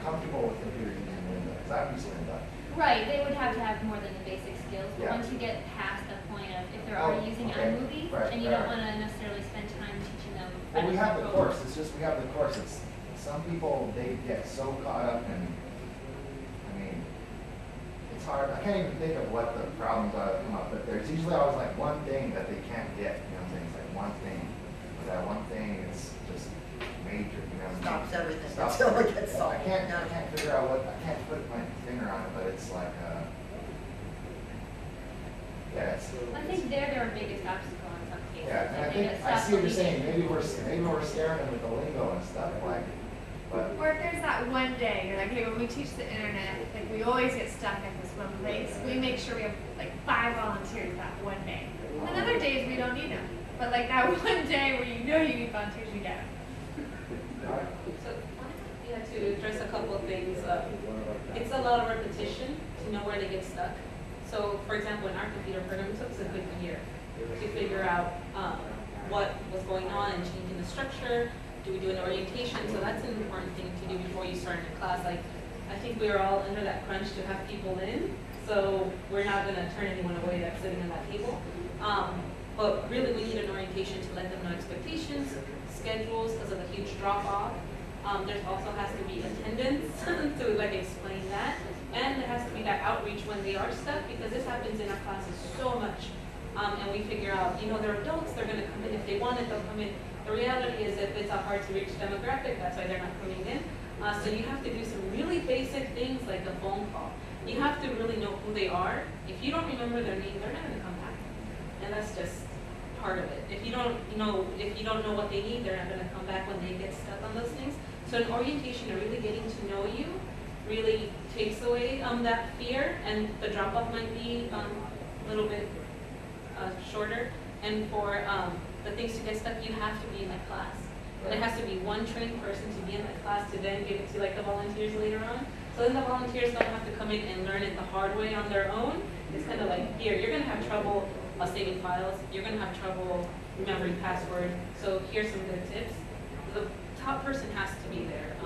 comfortable with computer using Lynda? Because I've used Lynda. Right, they would have to have more than the basic skills, but Yeah. once you get past the point of if they're already using iMovie, Right, and you don't right. want to necessarily spend time teaching them. Well, we have the code. course. It's just we have the course. It's some people they get so caught up in. I mean, it's hard. I can't even think of what the problems are that come up, but there's usually always like one thing that they can't get. You know what I'm saying? It's like one thing. But that one thing is just major. You know what I mean? Stops everything Stops until it everything. gets solved. I can't figure out what. I can't put my finger on it, but it's like. Yeah, it's. I think they're their biggest obstacle in some cases. Yeah, and I They think, get I stuck see what you're believing- saying, maybe we're scaring them with the lingo and stuff, like, but, Or if there's that one day, you're like, hey, when we teach the internet, like we always get stuck at this one place. We make sure we have like 5 volunteers that one day. And then other days we don't need them. But like that one day where you know you need volunteers, you get them. So, yeah, to address a couple of things, it's a lot of repetition to know where they get stuck. So, for example, in our computer program, it took us a good year to figure out what was going on and changing the structure, do we do an orientation? So that's an important thing to do before you start in a class. Like, I think we are all under that crunch to have people in, so we're not gonna turn anyone away that's sitting at that table. But really, we need an orientation to let them know expectations, schedules, because of the huge drop-off. There's also has to be attendance to like explain that. And there has to be that outreach when they are stuck, because this happens in our classes so much. And we figure out, you know, they're adults, they're gonna come in. If they want it, they'll come in. The reality is if it's a hard to reach demographic, that's why they're not coming in. So you have to do some really basic things like a phone call. You have to really know who they are. If you don't remember their name, they're not gonna come back. And that's just part of it. If you don't know what they need, they're not gonna come back when they get stuck on those things. So an orientation of really getting to know you really takes away that fear, and the drop-off might be a little bit shorter. And for the things to get stuck, you have to be in that class. And it has to be one trained person to be in that class to then give it to like the volunteers later on. So then the volunteers don't have to come in and learn it the hard way on their own. It's kind of like, here, you're gonna have trouble saving files. You're gonna have trouble remembering passwords. So here's some good tips. The top person has to be there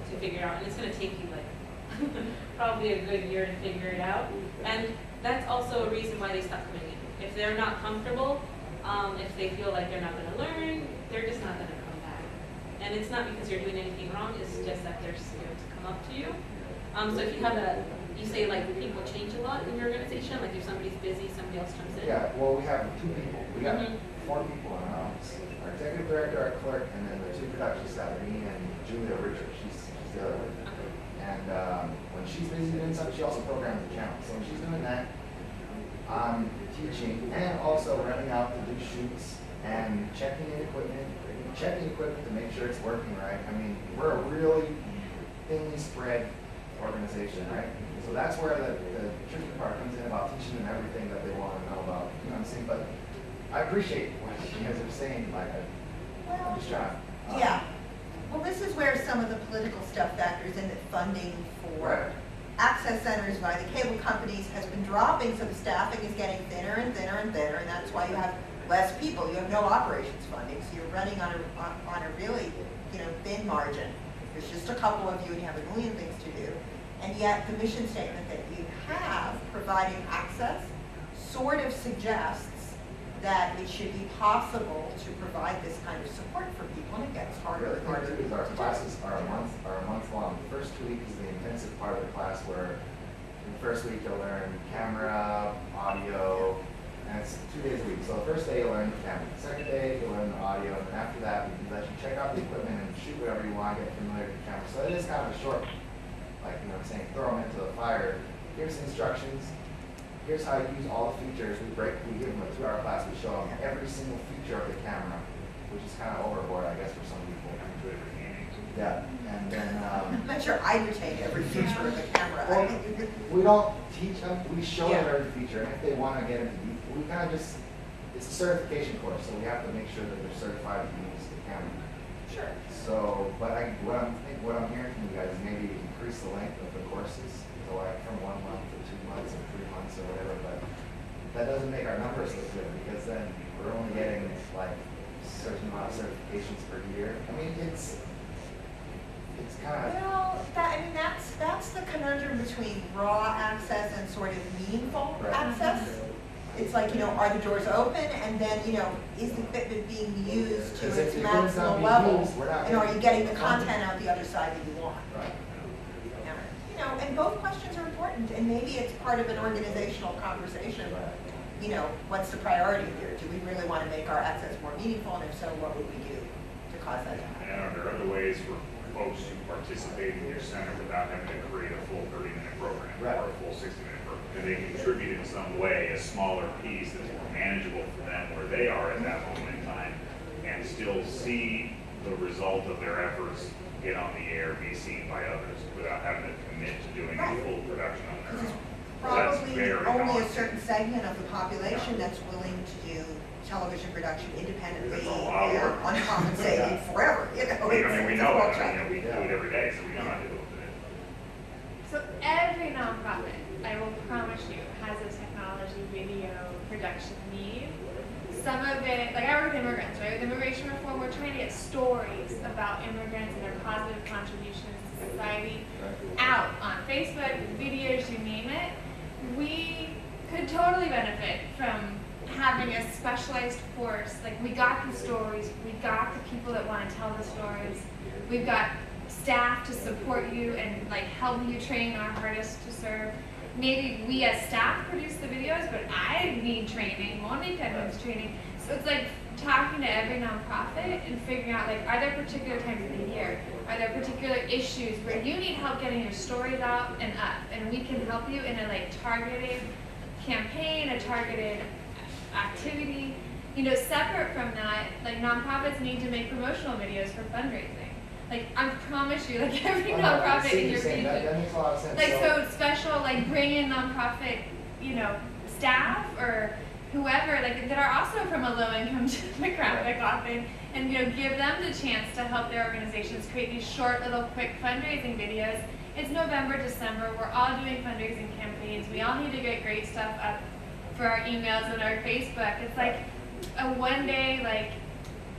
to figure it out, and it's gonna take you like probably a good year to figure it out. And that's also a reason why they stop coming in. If they're not comfortable, if they feel like they're not gonna learn, they're just not gonna come back. And it's not because you're doing anything wrong, it's just that they're scared to come up to you. So if you have you say like people change a lot in your organization, like if somebody's busy, somebody else comes in? Yeah, well, we have 2 people. We got 4 people in our office. Our executive director, our clerk, and then the 2 production staff, me and Julia Richard. She's the other one. And when she's busy doing something, she also programs the channel. So when she's doing that, I'm teaching and also running out to do shoots and checking equipment to make sure it's working right. I mean, we're a really thinly spread organization, right? So that's where the tricky part comes in about teaching them everything that they want to know about. You know what I'm saying? But I appreciate what you guys are saying. Like, I'm just trying. Yeah. Well, this is where some of the political stuff factors in, that funding for access centers by the cable companies has been dropping, so the staffing is getting thinner and thinner and thinner, and that's why you have less people. You have no operations funding, so you're running on a really, thin margin. There's just a couple of you, and you have a million things to do. And yet, the mission statement that you have, providing access, sort of suggests that it should be possible to provide this kind of support for people, and it gets harder and harder. Our classes are a month long. The first 2 weeks is the intensive part of the class, where in the first week you'll learn camera, audio, and it's 2 days a week. So the first day you'll learn the camera. The second day you'll learn the audio, and then after that we can let you check out the equipment and shoot whatever you want, get familiar with the camera. So it is kind of a short, like I'm saying, throw them into the fire. Here's the instructions. Here's how you use all the features. We give them a 2-hour class. We show them every single feature of the camera, which is kind of overboard, I guess, for some people. Yeah, and then I'm not sure I retain every feature of the camera. well, we don't teach them. We show them Yeah. every feature, and if they want to get into detail, we kind of just, it's a certification course, so we have to make sure that they're certified to use the camera. Sure. So, but what I'm hearing from you guys is maybe increase the length of the courses, so like from 1 month to 2 months or 3 months or whatever. But that doesn't make our numbers look good, because then we're only getting like a certain amount of certifications per year. I mean, it's kind of. Well, that's the conundrum between raw access and sort of meaningful access. It's like, are the doors open, and then, is the equipment being used to its maximum level? And are you getting the content out the other side that you want? Right. And both questions are important, and maybe it's part of an organizational conversation. What's the priority here? Do we really want to make our access more meaningful, and if so, what would we do to cause that to happen? And are there other ways for folks to participate in your center without having to create a full 30-minute program or a full 60-minute program? Do they contribute in some way a smaller piece that's more manageable for them where they are at that moment in time, and still see the result of their efforts get on the air, be seen by others, without having to commit to doing a full production on their own? Probably only a certain segment of the population that's willing to do television production independently and uncompensated forever. We know it. We do it every day, so we know how to do it. So every nonprofit, I will promise you, has a technology video production need. some of it, like I work with immigrants, right? With immigration reform, we're trying to get stories about immigrants and their positive contributions to society out on Facebook, videos, you name it. We could totally benefit from having a specialized course. Like, we got the stories, we got the people that want to tell the stories, we've got staff to support you and like help you train our hardest to serve. Maybe we as staff produce the videos, but I need training, Monica needs training. So it's like talking to every nonprofit and figuring out, like, are there particular times of the year? Are there particular issues where you need help getting your stories out and up? And we can help you in a like targeted campaign, a targeted activity. You know, separate from that, like nonprofits need to make promotional videos for fundraising. Like, I promise you, like every nonprofit in your region. That makes a lot of sense. Like, so special, like bring in nonprofit, you know, staff or whoever, like that are also from a low-income demographic often, and you know, give them the chance to help their organizations create these short, little, quick fundraising videos. It's November, December. We're all doing fundraising campaigns. We all need to get great stuff up for our emails and our Facebook. It's like a one-day, like,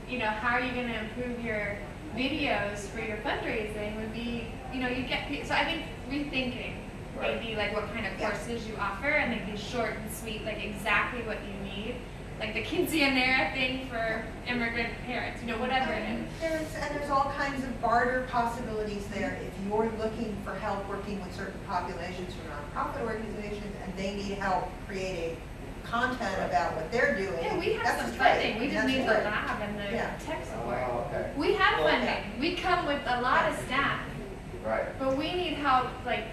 you know, how are you going to improve your videos for your fundraising would be, you know, you get, so I think rethinking maybe like what kind of courses you offer, and like these short and sweet, like exactly what you need, like the quinceanera thing for immigrant parents, you know, whatever it is. There's all kinds of barter possibilities there. If you're looking for help working with certain populations or nonprofit organizations and they need help creating content about what they're doing. Yeah, we have that's some great. funding. We just That's need the great. lab and the tech support. Oh, okay. We have Well, funding. We come with a lot of staff, Right. but we need help, like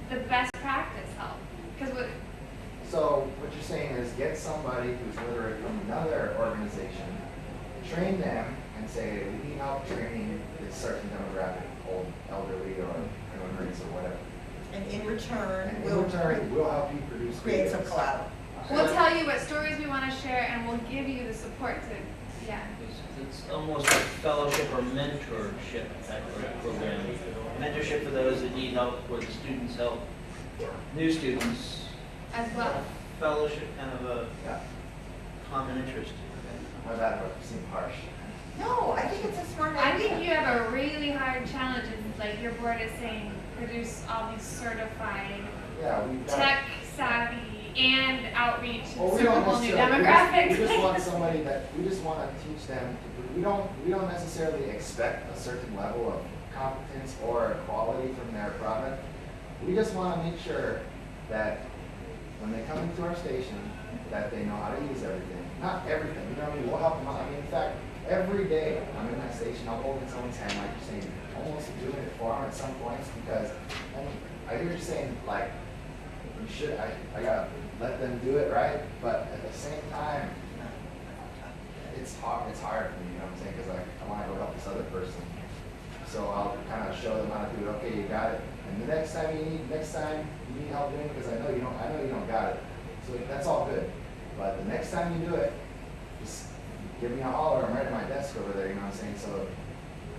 the best practice help. Because So what you're saying is get somebody who's literate from another organization, train them, and say, we need help training this certain demographic, old, elderly, or immigrants, or whatever. And in return, And we'll in return, we'll help you produce create some videos. collateral. we'll tell you what stories we want to share, and we'll give you the support to, yeah. It's almost like fellowship or mentorship type of program. Mentorship for those that need help, where the students help new students. As well. Fellowship, kind of a Yeah. common interest. My bad, but it seemed harsh. No, I think it's a smart I idea. think you have a really hard challenge, and like your board is saying, produce all these certified, Yeah, we've got. tech savvy, and outreach to Well, we serve a don't whole new necessarily, demographic. we just want somebody that, we just want to teach them, we don't necessarily expect a certain level of competence or quality from their product. We just want to make sure that when they come into our station, that they know how to use everything. Not everything, you know what I mean? We'll help them out. I mean, in fact, every day I'm in that station, I'm holding someone's hand, like you're saying, almost doing it for them at some points, because, and I hear you saying, like, you should, I gotta let them do it, right? But at the same time, it's hard for me, you know what I'm saying? Because I want to go help this other person. So I'll kind of show them how to do it. Okay, you got it. And the next time you need help doing it, because I know you don't got it. So that's all good. But the next time you do it, just give me a holler. I'm right at my desk over there, you know what I'm saying? So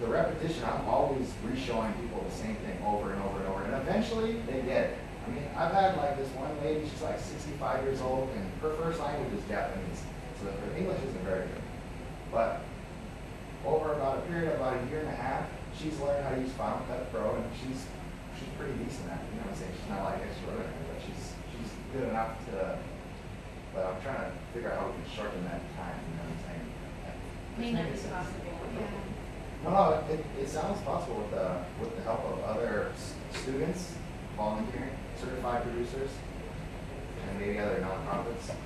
the repetition, I'm always re-showing people the same thing over and over and over. And eventually they get it. I mean, I've had like this one lady, she's like 65 years old, and her first language is Japanese. So her English isn't very good. But over about a period of about a year and a half, she's learned how to use Final Cut Pro, and she's pretty decent at it. You know what I'm saying? She's not like extraordinary, but she's good enough to. But I'm trying to figure out how we can shorten that time. You know what I'm saying? May not be possible. Yeah. No, it sounds possible with the help of other students, volunteering, certified producers, and maybe other nonprofits.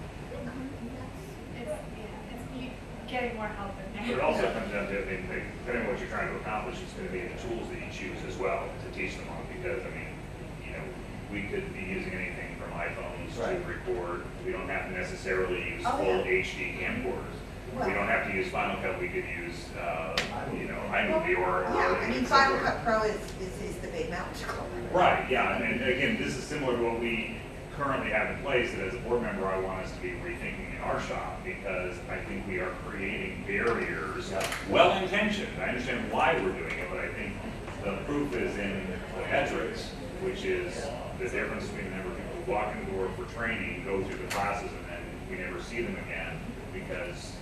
It's getting more help in But there. it also comes down to, I mean, depending on what you're trying to accomplish, it's going to be the tools that you choose as well to teach them on. Because, I mean, you know, we could be using anything from iPhones Right. to record. We don't have to necessarily use Oh, full yeah. HD camcorders. Well- We don't have to use Final Cut. We could use, you know, iMovie or. Yeah, I mean, Final Cut Pro is the big mountain to climb. Right, yeah, and again, this is similar to what we currently have in place, that as a board member, I want us to be rethinking in our shop, because I think we are creating barriers, Yeah. well-intentioned, I understand why we're doing it, but I think the proof is in the metrics, which is the difference between the number of people who walk in the door for training, go through the classes, and then we never see them again, because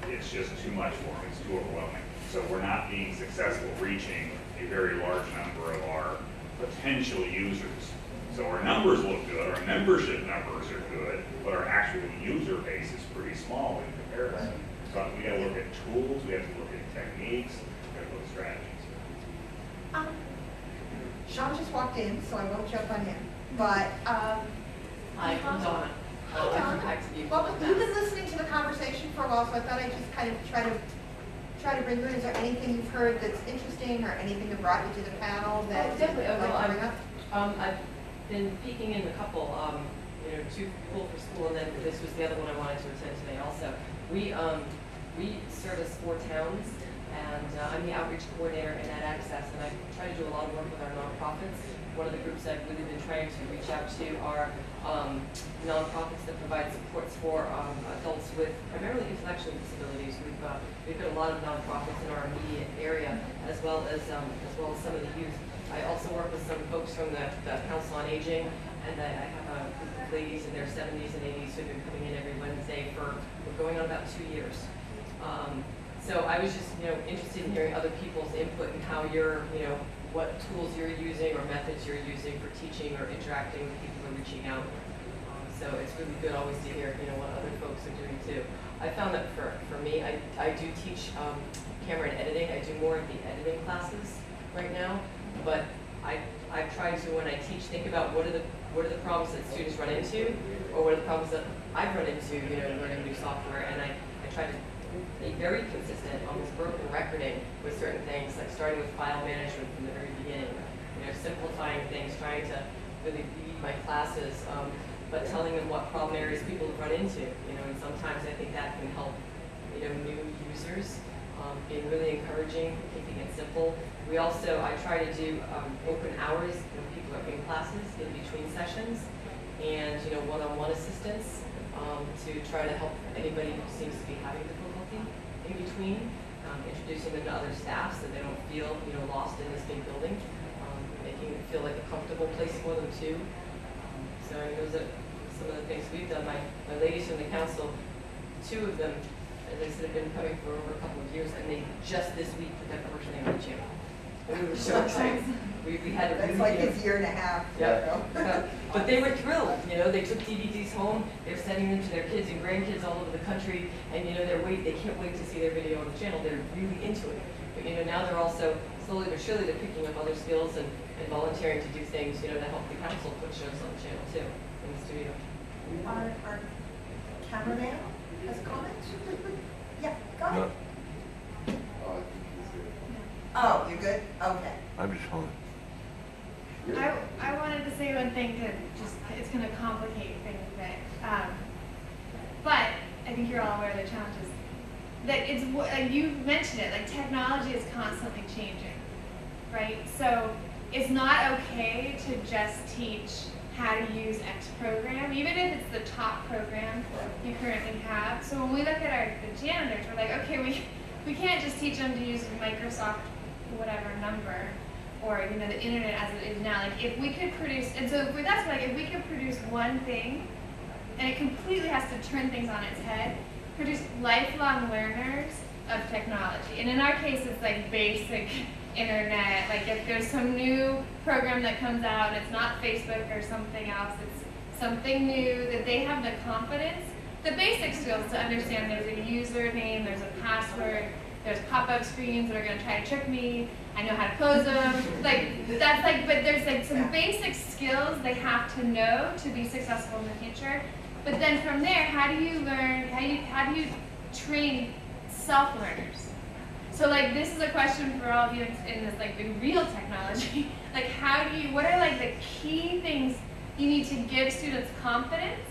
it's just too much for them, it's too overwhelming. So we're not being successful reaching a very large number of our potential users. So our numbers look good, our membership numbers are good, but our actual user base is pretty small in comparison. So we gotta look at tools, we have to look at techniques, we have to look at strategies. Sean just walked in, so I won't jump on him, but, Hi, I'm Donna. Hi, I'm Donna. from Taxi Well, you've been listening to the conversation for a while, so I thought I'd just kind of try to bring you in. Is there anything you've heard that's interesting, or anything that brought you to the panel that Oh, definitely. you'd like to bring up? I've been peeking in a couple, two Cool for School, and then this was the other one I wanted to attend today also. We service 4 towns, and I'm the outreach coordinator in that access, and I try to do a lot of work with our nonprofits. One of the groups I've really been trying to reach out to are nonprofits that provide supports for adults with primarily intellectual disabilities. We've got a lot of nonprofits in our immediate area, as well as some of the youth. I also work with some folks from the Council on Aging, and I have a group of ladies in their 70s and 80s who've been coming in every Wednesday for going on about 2 years. So I was just, interested in hearing other people's input and how you're, what tools you're using or methods you're using for teaching or interacting with people or reaching out. So it's really good always to hear, what other folks are doing too. I found that for me, I do teach camera and editing. I do more of the editing classes right now, but I've tried to, when I teach, think about what are the problems that students run into, or what are the problems that I've run into, learning new software, and I try to be very consistent, almost broken recording with certain things, like starting with file management from the very beginning, simplifying things, trying to really lead my classes, but telling them what problem areas people have run into, and sometimes I think that can help, new users, being really encouraging, keeping it simple. We also, I try to do open hours when people are in classes in between sessions, and one-on-one assistance to try to help anybody who seems to be having difficulty in between, introducing them to other staff so they don't feel lost in this big building, making it feel like a comfortable place for them too. So those are some of the things we've done. My ladies from the council, 2 of them, as I said, have been coming for over a couple of years, and they just this week put their first name on the channel. And we were so excited. We had That's like his year and a half. Yeah. But they were thrilled. They took DVDs home. They're sending them to their kids and grandkids all over the country, and they can't wait to see their video on the channel. They're really into it. But now they're also slowly but surely they're picking up other skills and volunteering to do things to help the council put shows on the channel too in the studio. Our cameraman has a comment? Yeah, go ahead. Oh, you're good? Okay. I'm just fine. I wanted to say one thing to it's going to complicate things a bit. But I think you're all aware of the challenges. That it's, like you mentioned it, like technology is constantly changing, right? So it's not okay to just teach how to use X program, even if it's the top program you currently have. So when we look at the janitors, we're like, okay, we can't just teach them to use Microsoft whatever number, or the internet as it is now. Like if we could produce, and so that's like if we could produce one thing, and it completely has to turn things on its head, produce lifelong learners of technology. And in our case, it's like basic internet. Like if there's some new program that comes out, and it's not Facebook or something else, it's something new that they have the confidence, the basic skills to understand there's a username, there's a password, there's pop-up screens that are going to try to trick me. I know how to close them. But there's like some basic skills they have to know to be successful in the future. But then from there, how do you learn? How do you train self-learners? So like this is a question for all of you in this like in real technology. Like what are like the key things you need to give students confidence?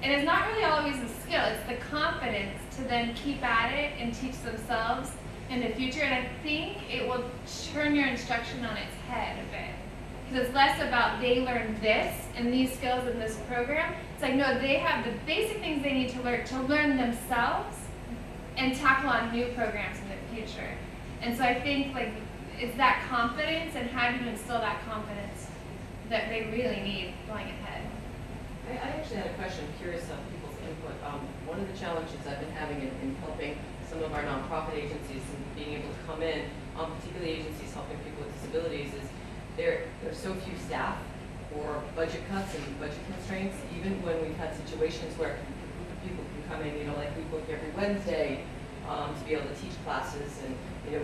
And it's not really always the skill, it's the confidence to then keep at it and teach themselves in the future. And I think it will turn your instruction on its head a bit. Because it's less about they learn this and these skills in this program. It's like, no, they have the basic things they need to learn themselves and tackle on new programs in the future. And so I think like it's that confidence, and how do you instill that confidence that they really need going ahead. I actually had a question, curious on people's input. One one of the challenges I've been having in helping some of our nonprofit agencies and being able to come in, particularly agencies helping people with disabilities, is there's so few staff or budget cuts and budget constraints, even when we've had situations where people can come in, like we book every Wednesday to be able to teach classes, and we're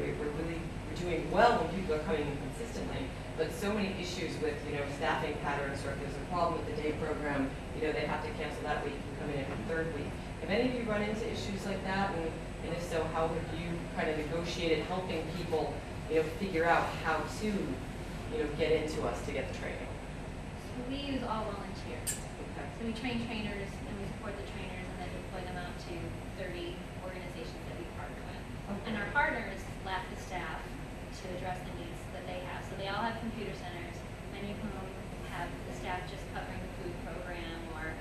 doing well when people are coming in consistently, but so many issues with staffing patterns, or if there's a problem with the day program, they have to cancel that week and come in every third week. Have any of you run into issues like that, and if so, how have you kind of negotiated helping people figure out how to get into us to get the training? So we use all volunteers. Okay. So we train trainers and we support the trainers and then deploy them out to 30 organizations that we partner with. Okay. And our partners lack the staff to address the needs that they have. So they all have computer centers. Many of whom have the staff just covering the food program or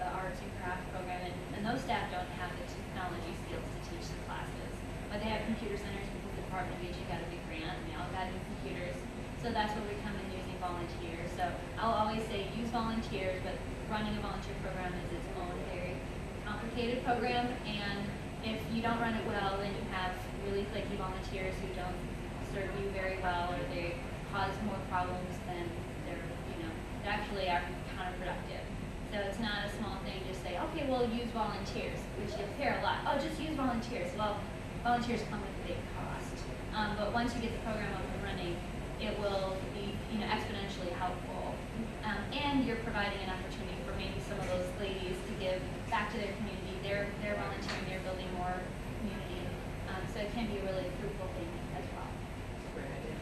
the arts and craft program. And those staff don't have the technology skills to teach the classes. But they have computer centers because the Department of Aging got a big grant and they all got new computers. So that's where we come in using volunteers. So I'll always say use volunteers, but running a volunteer program is its own very complicated program. And if you don't run it well, then you have really flaky volunteers who don't serve you very well, or they cause more problems than they actually are counterproductive. So it's not a small thing to say, okay, we'll use volunteers, which you'll hear a lot. Oh, just use volunteers. Well, volunteers come with a big cost. But once you get the program up and running, it will be exponentially helpful. And you're providing an opportunity for maybe some of those ladies to give back to their community. They're volunteering, they're building more community. So it can be a really fruitful thing as well. Great idea.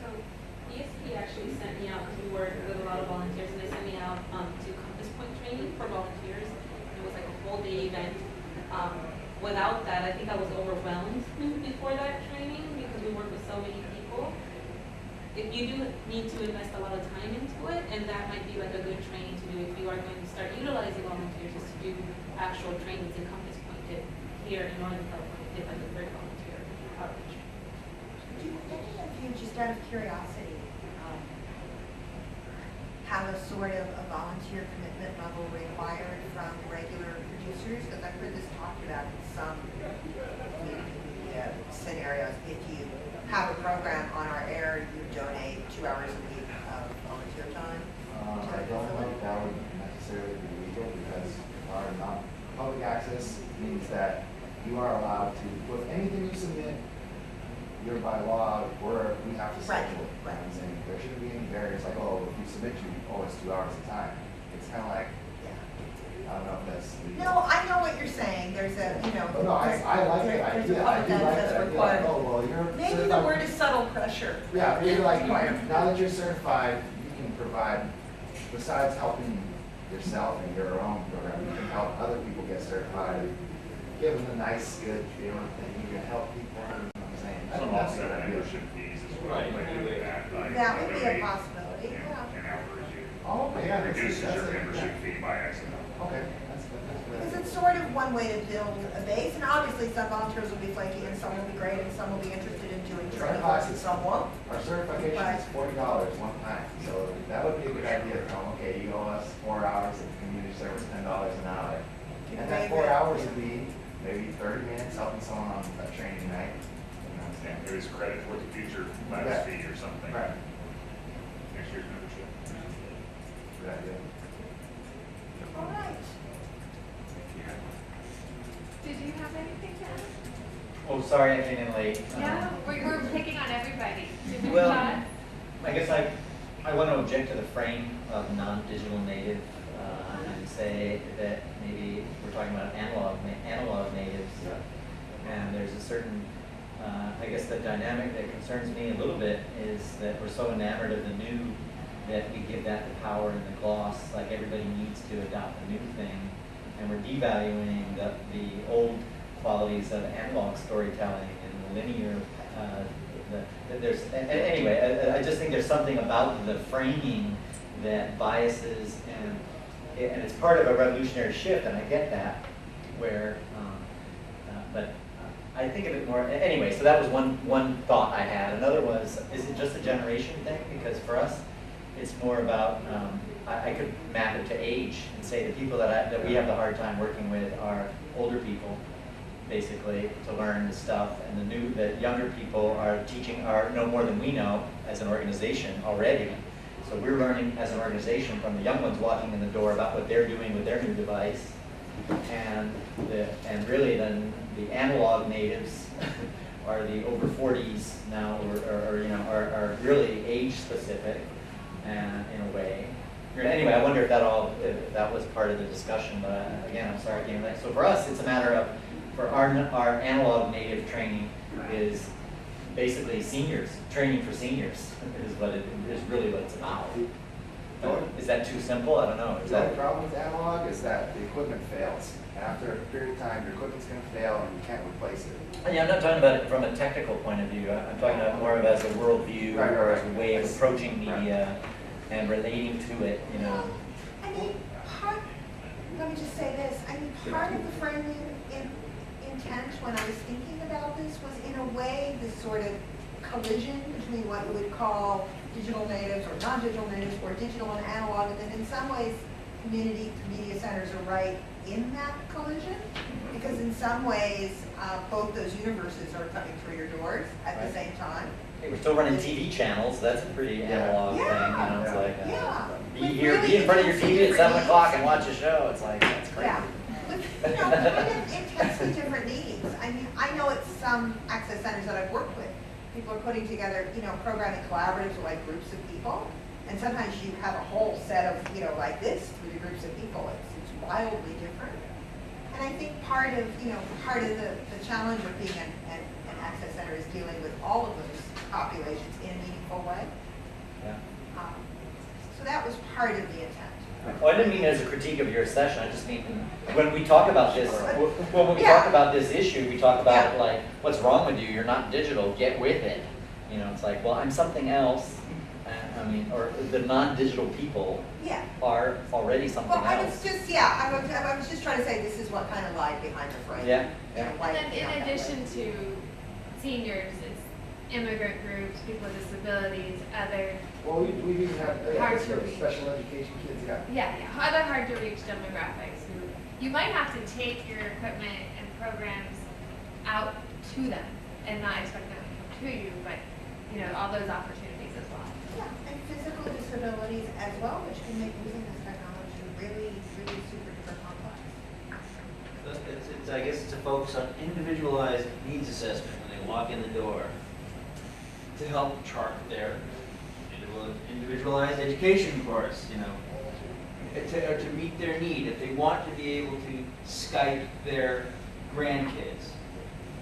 So ESP actually sent me out, because we work with a lot of volunteers, and they sent me out to Compass Point training for volunteers. It was like a whole day event. Without that, I think I was overwhelmed before that training, because we work with so many people. If you do need to invest a lot of time into it, and that might be like a good training to do if you are going to start utilizing volunteers, is to do actual trainings. And Compass Point did here in Northern California, did like a great volunteer outreach. Do you just out of curiosity, have a sort of a volunteer commitment level required from regular producers? Because I've heard this talked about in some media scenarios. If you have a program on our air, you donate 2 hours a week of volunteer time. I don't know if that would necessarily be legal, because our non-public access means that you are allowed to, with anything you submit, you're by law, we have to Right, schedule it. right. And there shouldn't be any barriers like, oh, if you submit, you owe us 2 hours of time. It's kind of like, Yeah. I don't know if that's legal. No, I know what you're saying. There's a, But no, I like the there's idea. a I public do like access that idea. required. Oh, well, you're Maybe the certified- word is subtle pressure. Yeah, maybe like, Required. now that you're certified, you can provide, besides helping yourself and your own program, you can help other people get certified. Give them a nice, good feeling thing. You can help people. You know what I'm saying? I Some think that's a offset good idea. membership fees as well. Right. Like do that, like, That would be a donate, possibility, you know, yeah. 10 hours, you Oh, yeah, that's reduces that's your a- membership fee by accident. Okay, that's good. Because it's sort of one way to build a base, and obviously some volunteers will be flaky, and some will be great, and some will be interested in doing training courses, and some won't. Our certification is $40 one time, so that would be a good idea to tell them, okay, you owe us 4 hours of community service, $10 an hour. And that 4 hours would be maybe 30 minutes helping someone on a training night. You know what I'm saying? Yeah, there's credit for the future class Yeah. fee or something. Right. Next year's membership. Good idea. All right. Did you have anything to add? Oh, sorry, I came in late. Yeah, we're picking on everybody. Did you Well, Todd? I guess I want to object to the frame of non-digital native and say that maybe we're talking about analog natives, and there's a certain, I guess the dynamic that concerns me a little bit is that we're so enamored of the new that we give that the power and the gloss, like everybody needs to adopt a new thing, and we're devaluing the old qualities of analog storytelling and the linear. Anyway, I just think there's something about the framing that biases, and it's part of a revolutionary shift, and I get that. But I think of it more anyway. So that was one thought I had. Another was, is it just a generation thing? Because for us, it's more about I could map it to age and say the people that we have the hard time working with are older people, basically, to learn the stuff, and the younger people are know more than we know as an organization already. So we're learning as an organization from the young ones walking in the door about what they're doing with their new device, and really then the analog natives are the over 40s now, or are really age specific, and in a way. Anyway, I wonder if that was part of the discussion, but again, I'm sorry I came late. So for us, it's a matter of, for our analog native training is basically seniors, training for seniors is really what it's about. Is that too simple? I don't know. The only problem with analog is that the equipment fails. After a period of time, your equipment's going to fail and you can't replace it. Yeah, I'm not talking about it from a technical point of view. I'm talking about more of as a worldview, or as a way of approaching media and relating to it, you know. I mean, let me just say this, I mean, part of the framing intent when I was thinking about this was, in a way, this sort of collision between what you would call digital natives or non-digital natives, or digital and analog, and then in some ways community media centers are right in that collision, because in some ways both those universes are coming through your doors at the same time. Hey, we're still running TV channels. That's a pretty analog thing. You know, it's like With be in front of your TV at 7 needs. o'clock and watch a show. It's like, that's crazy. Yeah, with, kind of intensely different needs. I mean, I know at some access centers that I've worked with, people are putting together, programming collaboratives with like groups of people, and sometimes you have a whole set of, like this through the groups of people. It's wildly different. And I think part of the challenge of being an access center is dealing with all of those populations in a meaningful way. Yeah. So that was part of the intent. Well, I didn't mean it as a critique of your session. I just mean when we talk about this, when we talk about this issue, we talk about like, what's wrong with you? You're not digital. Get with it. It's like, well, I'm something else. I mean, or the non-digital people are already something else. Well, I was just, I was just trying to say this is what kind of lied behind the frame. Yeah. And then in addition to seniors, it's immigrant groups, people with disabilities, other Well, we even have hard to reach. special education kids. Other hard to reach demographics who you might have to take your equipment and programs out to them and not expect them to come to you, but all those opportunities as well. Yeah, and physical disabilities as well, which can make using this technology really, really super duper complex. I guess it's a focus on individualized needs assessment when they walk in the door to help chart their individualized education course, or to meet their need. If they want to be able to Skype their grandkids,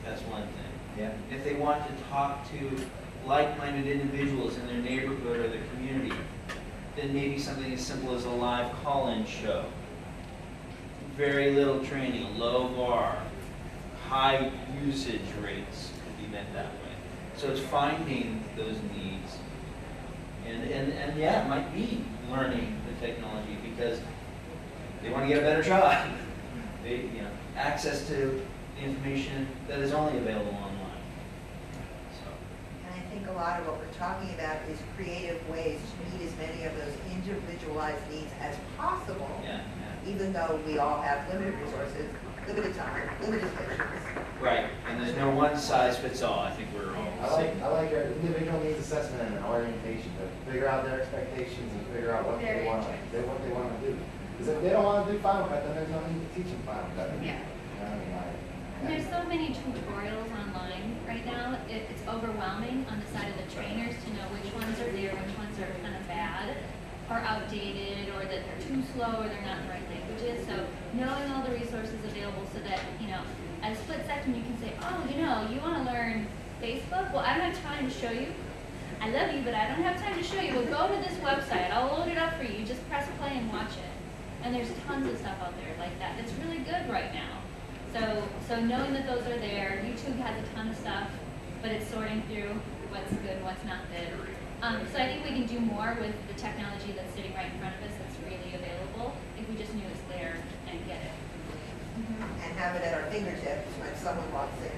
that's one thing. Yeah. If they want to talk to like-minded individuals in their neighborhood or their community, then maybe something as simple as a live call-in show. Very little training, a low bar, high usage rates could be met that way. So it's finding those needs. And yeah, it might be learning the technology because they want to get a better job. They, access to the information that is only available online. So. And I think a lot of what we're talking about is creative ways to meet as many of those individualized needs as possible. Yeah. Even though we all have limited resources, limited time, limited patience. Right, and there's no one size fits all. I think we're all I like your individual needs assessment and an orientation to figure out their expectations and figure out what they want to do. Because if they don't want to do Final Cut, then there's no need to teach them Final Cut. Yeah. And There's so many tutorials online right now. It's overwhelming on the side of the trainers to know which ones are there, which ones are kind of bad or outdated, or that they're too slow or they're not in the right languages. So knowing all the resources available so that, at a split second you can say, oh, you want to learn Facebook? Well, I don't have time to show you. I love you, but I don't have time to show you. Well, go to this website. I'll load it up for you. Just press play and watch it. And there's tons of stuff out there like that. It's really good right now. So knowing that those are there, YouTube has a ton of stuff, but it's sorting through what's good and what's not good. So I think we can do more with the technology that's sitting right in front of us that's really available if we just knew it's there and get it. and have it at our fingertips when someone walks in.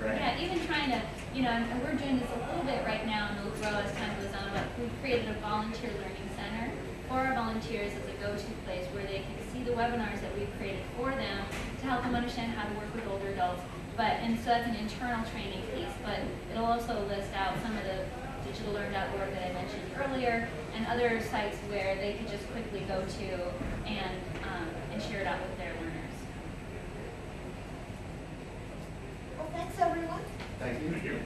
Right. Yeah, even trying to, and we're doing this a little bit right now, and it'll grow as time goes on, but we've created a volunteer learning center for our volunteers as a go-to place where they can see the webinars that we've created for them to help them understand how to work with older adults. And so that's an internal training piece, but it'll also list out some of the digitallearn.org that I mentioned earlier and other sites where they could just quickly go to and share it out with their learners. Well, thanks, everyone. Thank you. Thank you.